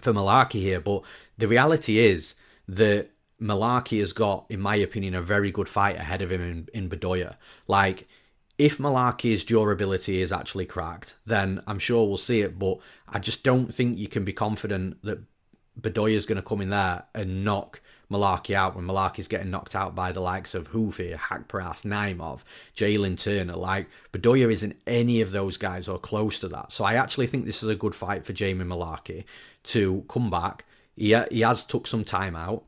Mullarkey here, but the reality is that Mullarkey has got, in my opinion, a very good fight ahead of him in Bedoya. Like, if Mullarkey's durability is actually cracked, then I'm sure we'll see it, but I just don't think you can be confident that Bedoya's going to come in there and knock Mullarkey out when Mullarkey's getting knocked out by the likes of Houfi, Haqparast, Naimov, Jalen Turner. Like, Bedoya isn't any of those guys or close to that. So I actually think this is a good fight for Jamie Mullarkey to come back. He has took some time out,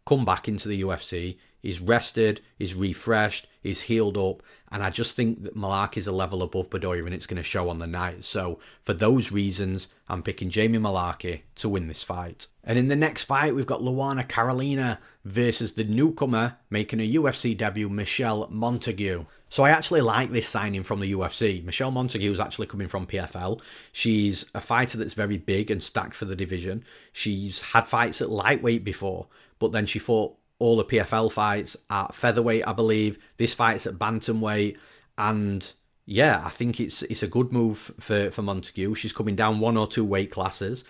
come back into the UFC. He's rested, he's refreshed, he's healed up, and I just think that Mullarkey's a level above Bedoya, and it's going to show on the night. So for those reasons, I'm picking Jamie Mullarkey to win this fight. And in the next fight, we've got Luana Carolina versus the newcomer making a UFC debut, Michelle Montague. So I actually like this signing from the UFC. Michelle Montague is actually coming from PFL. She's a fighter that's very big and stacked for the division. She's had fights at lightweight before, but then she fought all the PFL fights at featherweight, I believe. This fight's at bantamweight, and I think it's a good move for Montague. She's coming down 1 or 2 weight classes,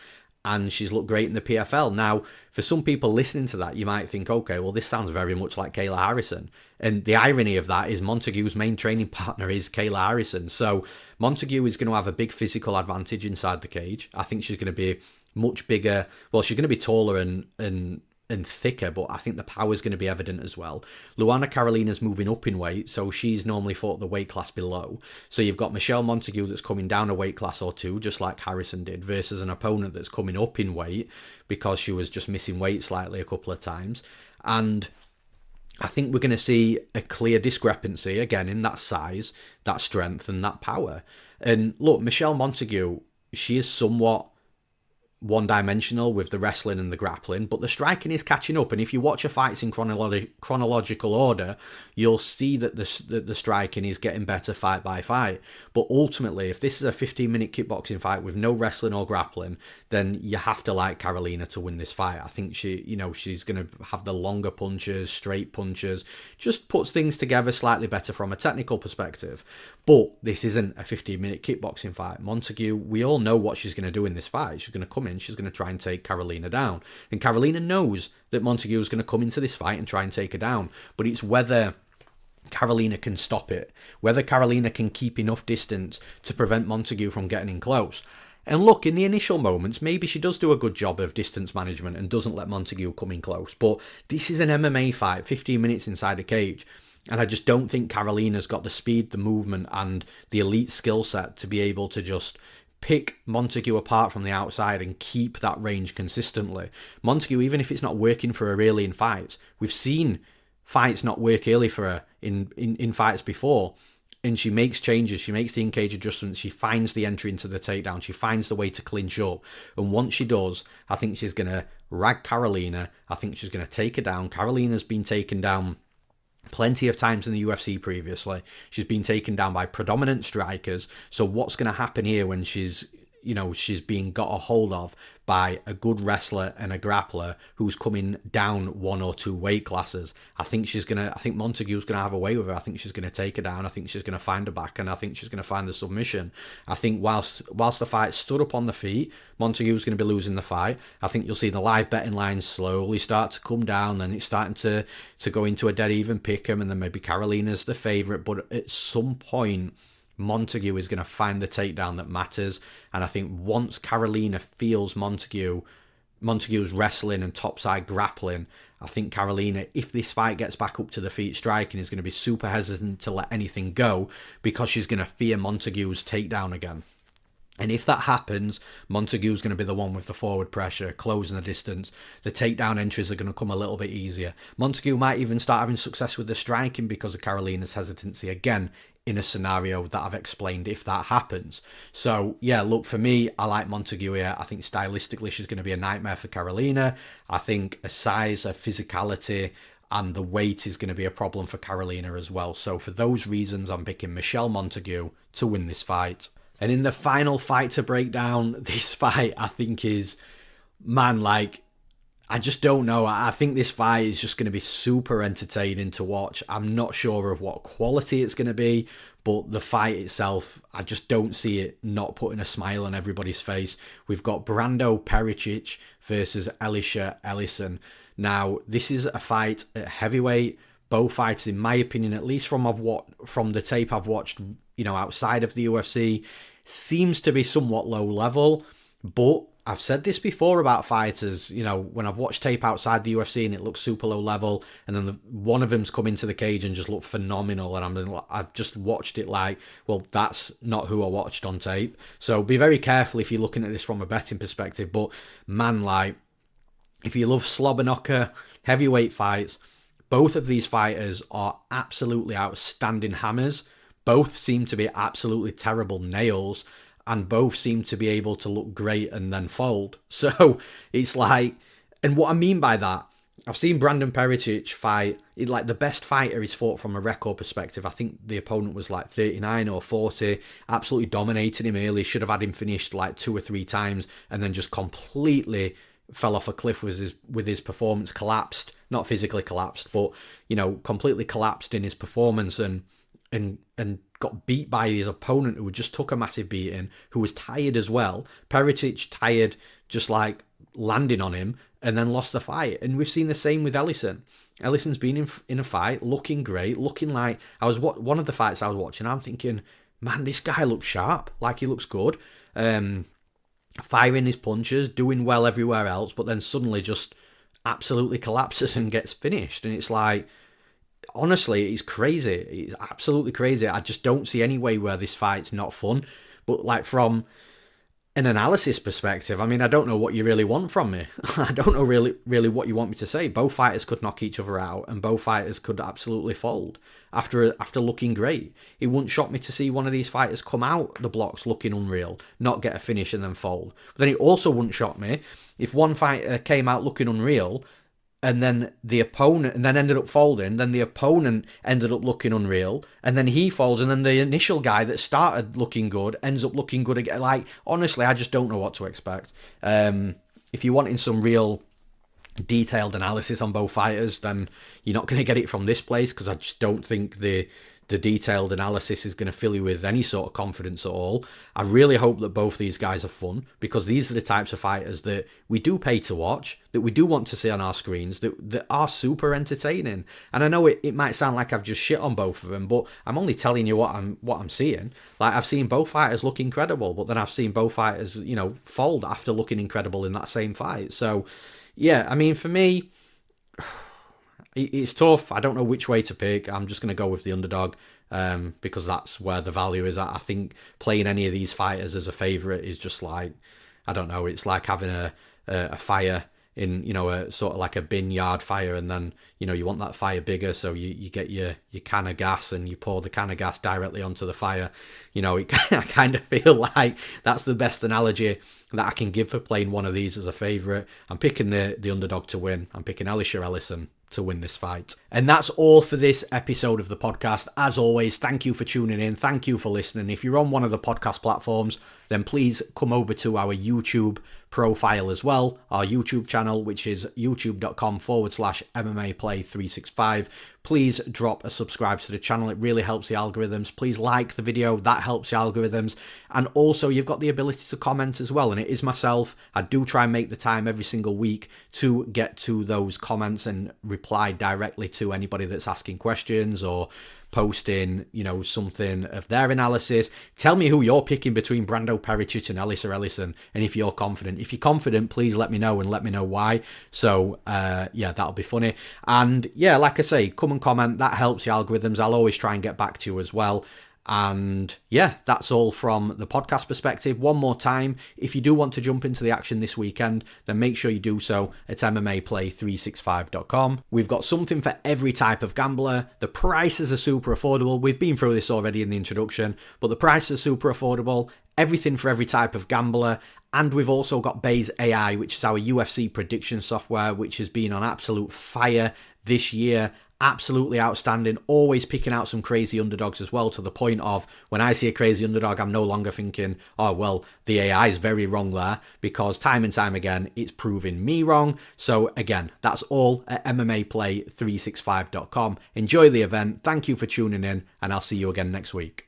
and she's looked great in the PFL. Now, for some people listening to that, you might think, okay, well, this sounds very much like Kayla Harrison. And the irony of that is Montague's main training partner is Kayla Harrison. So Montague is going to have a big physical advantage inside the cage. I think she's going to be much bigger. Well, she's going to be taller and thicker, but I think the power is going to be evident as well. Luana Carolina's moving up in weight, so she's normally fought the weight class below. So you've got Michelle Montague that's coming down a weight class or 2, just like Harrison did, versus an opponent that's coming up in weight because she was just missing weight slightly a couple of times. And I think we're going to see a clear discrepancy again in that size, that strength, and that power. And look, Michelle Montague, she is somewhat one-dimensional with the wrestling and the grappling, but the striking is catching up. And if you watch her fights in chronological order, you'll see that the striking is getting better fight by fight. But ultimately, if this is a 15-minute kickboxing fight with no wrestling or grappling, then you have to like Carolina to win this fight. I think she's going to have the longer punches, straight punches, just puts things together slightly better from a technical perspective. But this isn't a 15-minute kickboxing fight. Montague, we all know what she's going to do in this fight. She's going to come in, she's going to try and take Carolina down. And Carolina knows that Montague is going to come into this fight and try and take her down. But it's whether Carolina can stop it, whether Carolina can keep enough distance to prevent Montague from getting in close. And look, in the initial moments, maybe she does do a good job of distance management and doesn't let Montague come in close. But this is an MMA fight, 15 minutes inside a cage. And I just don't think Carolina's got the speed, the movement, and the elite skill set to be able to just pick Montague apart from the outside and keep that range consistently. Montague, even if it's not working for her early in fights, we've seen fights not work early for her in fights before. And she makes changes, she makes the in-cage adjustments, she finds the entry into the takedown, she finds the way to clinch up. And once she does, I think she's going to rag Carolina. I think she's going to take her down. Carolina's been taken down plenty of times in the UFC previously. She's been taken down by predominant strikers. So what's going to happen here when she's being got a hold of by a good wrestler and a grappler who's coming down 1 or 2 weight classes? I think Montague's going to have a way with her. I think she's going to take her down. I think she's going to find her back, and I think she's going to find the submission. I think whilst the fight stood up on the feet, Montague's going to be losing the fight. I think you'll see the live betting lines slowly start to come down, and it's starting to go into a dead even pick'em, and then maybe Carolina's the favourite. But at some point, Montague is going to find the takedown that matters. And I think once Carolina feels Montague's wrestling and topside grappling, I think Carolina, if this fight gets back up to the feet striking, is going to be super hesitant to let anything go because she's going to fear Montague's takedown again. And if that happens, Montague's going to be the one with the forward pressure, closing the distance. The takedown entries are going to come a little bit easier. Montague might even start having success with the striking because of Carolina's hesitancy again in a scenario that I've explained if that happens. So, yeah, look, for me, I like Montague here. I think stylistically she's going to be a nightmare for Carolina. I think a size, a physicality, and the weight is going to be a problem for Carolina as well. So for those reasons, I'm picking Michelle Montague to win this fight. And in the final fight to break down, this fight, I think is, I just don't know. I think this fight is just going to be super entertaining to watch. I'm not sure of what quality it's going to be, but the fight itself, I just don't see it not putting a smile on everybody's face. We've got Brando Pericic versus Alexia Ellison. Now, this is a fight at heavyweight. Both fights, in my opinion, at least from the tape I've watched, outside of the UFC, seems to be somewhat low level. But I've said this before about fighters, when I've watched tape outside the UFC and it looks super low level, and then one of them's come into the cage and just looked phenomenal, and I've just watched it like, well, that's not who I watched on tape. So be very careful if you're looking at this from a betting perspective. But man, if you love slobber knocker heavyweight fights, both of these fighters are absolutely outstanding hammers. Both seem to be absolutely terrible nails, and both seem to be able to look great and then fold. So it's and what I mean by that, I've seen Brandon Pericic fight, the best fighter he's fought from a record perspective. I think the opponent was 39 or 40, absolutely dominated him early, should have had him finished 2 or 3 times, and then just completely fell off a cliff with his performance, collapsed, not physically collapsed, but, completely collapsed in his performance and got beat by his opponent who just took a massive beating, who was tired as well. Pericic tired, just landing on him, and then lost the fight. And we've seen the same with Ellison. Ellison's been in a fight, looking great, looking like, one of the fights I was watching, I'm thinking, man, this guy looks sharp, he looks good, firing his punches, doing well everywhere else, but then suddenly just absolutely collapses and gets finished. And it's honestly, it's crazy. It's absolutely crazy. I just don't see any way where this fight's not fun. But from an analysis perspective, I mean, I don't know what you really want from me. I don't know really what you want me to say. Both fighters could knock each other out, and both fighters could absolutely fold after looking great. It wouldn't shock me to see one of these fighters come out the blocks looking unreal, not get a finish and then fold. But then it also wouldn't shock me if one fighter came out looking unreal, and then the opponent, and then ended up folding, then the opponent ended up looking unreal, and then he folds, and then the initial guy that started looking good ends up looking good again. Like, honestly, I just don't know what to expect. If you're wanting some real detailed analysis on both fighters, then you're not going to get it from this place, because I just don't think the detailed analysis is going to fill you with any sort of confidence at all. I really hope that both these guys are fun, because these are the types of fighters that we do pay to watch, that we do want to see on our screens, that are super entertaining. And I know it might sound like I've just shit on both of them, but I'm only telling you what I'm seeing. Like, I've seen both fighters look incredible, but then I've seen both fighters, fold after looking incredible in that same fight. So, yeah, I mean, for me, it's tough. I don't know which way to pick. I'm just going to go with the underdog, because that's where the value is at. I think playing any of these fighters as a favourite is just like, I don't know, it's like having a fire in, a sort of like a bin yard fire, and then, you want that fire bigger, so you get your can of gas and you pour the can of gas directly onto the fire. I kind of feel like that's the best analogy that I can give for playing one of these as a favourite. I'm picking the underdog to win. I'm picking Alexia Ellison to win this fight. And that's all for this episode of the podcast. As always, thank you for tuning in. Thank you for listening. If you're on one of the podcast platforms, then please come over to our YouTube profile as well, our YouTube channel, which is youtube.com/MMA Play 365. Please drop a subscribe to the channel. It really helps the algorithms. Please like the video. That helps the algorithms. And also, you've got the ability to comment as well. And it is myself. I do try and make the time every single week to get to those comments and reply directly to anybody that's asking questions or posting, something of their analysis. Tell me who you're picking between Brando Pericic and Alexia Ellison, and if you're confident. If you're confident, please let me know, and let me know why. So, that'll be funny. And yeah, like I say, come and comment. That helps the algorithms. I'll always try and get back to you as well. And yeah, that's all from the podcast perspective. One more time, if you do want to jump into the action this weekend, then make sure you do so at MMAplay365.com. We've got something for every type of gambler. The prices are super affordable. We've been through this already in the introduction, but the prices are super affordable. Everything for every type of gambler. And we've also got Base AI, which is our UFC prediction software, which has been on absolute fire this year. Absolutely outstanding, always picking out some crazy underdogs as well, to the point of when I see a crazy underdog, I'm no longer thinking, oh, well, the AI is very wrong there, because time and time again, it's proving me wrong. So again, that's all at MMAplay365.com. Enjoy the event. Thank you for tuning in, and I'll see you again next week.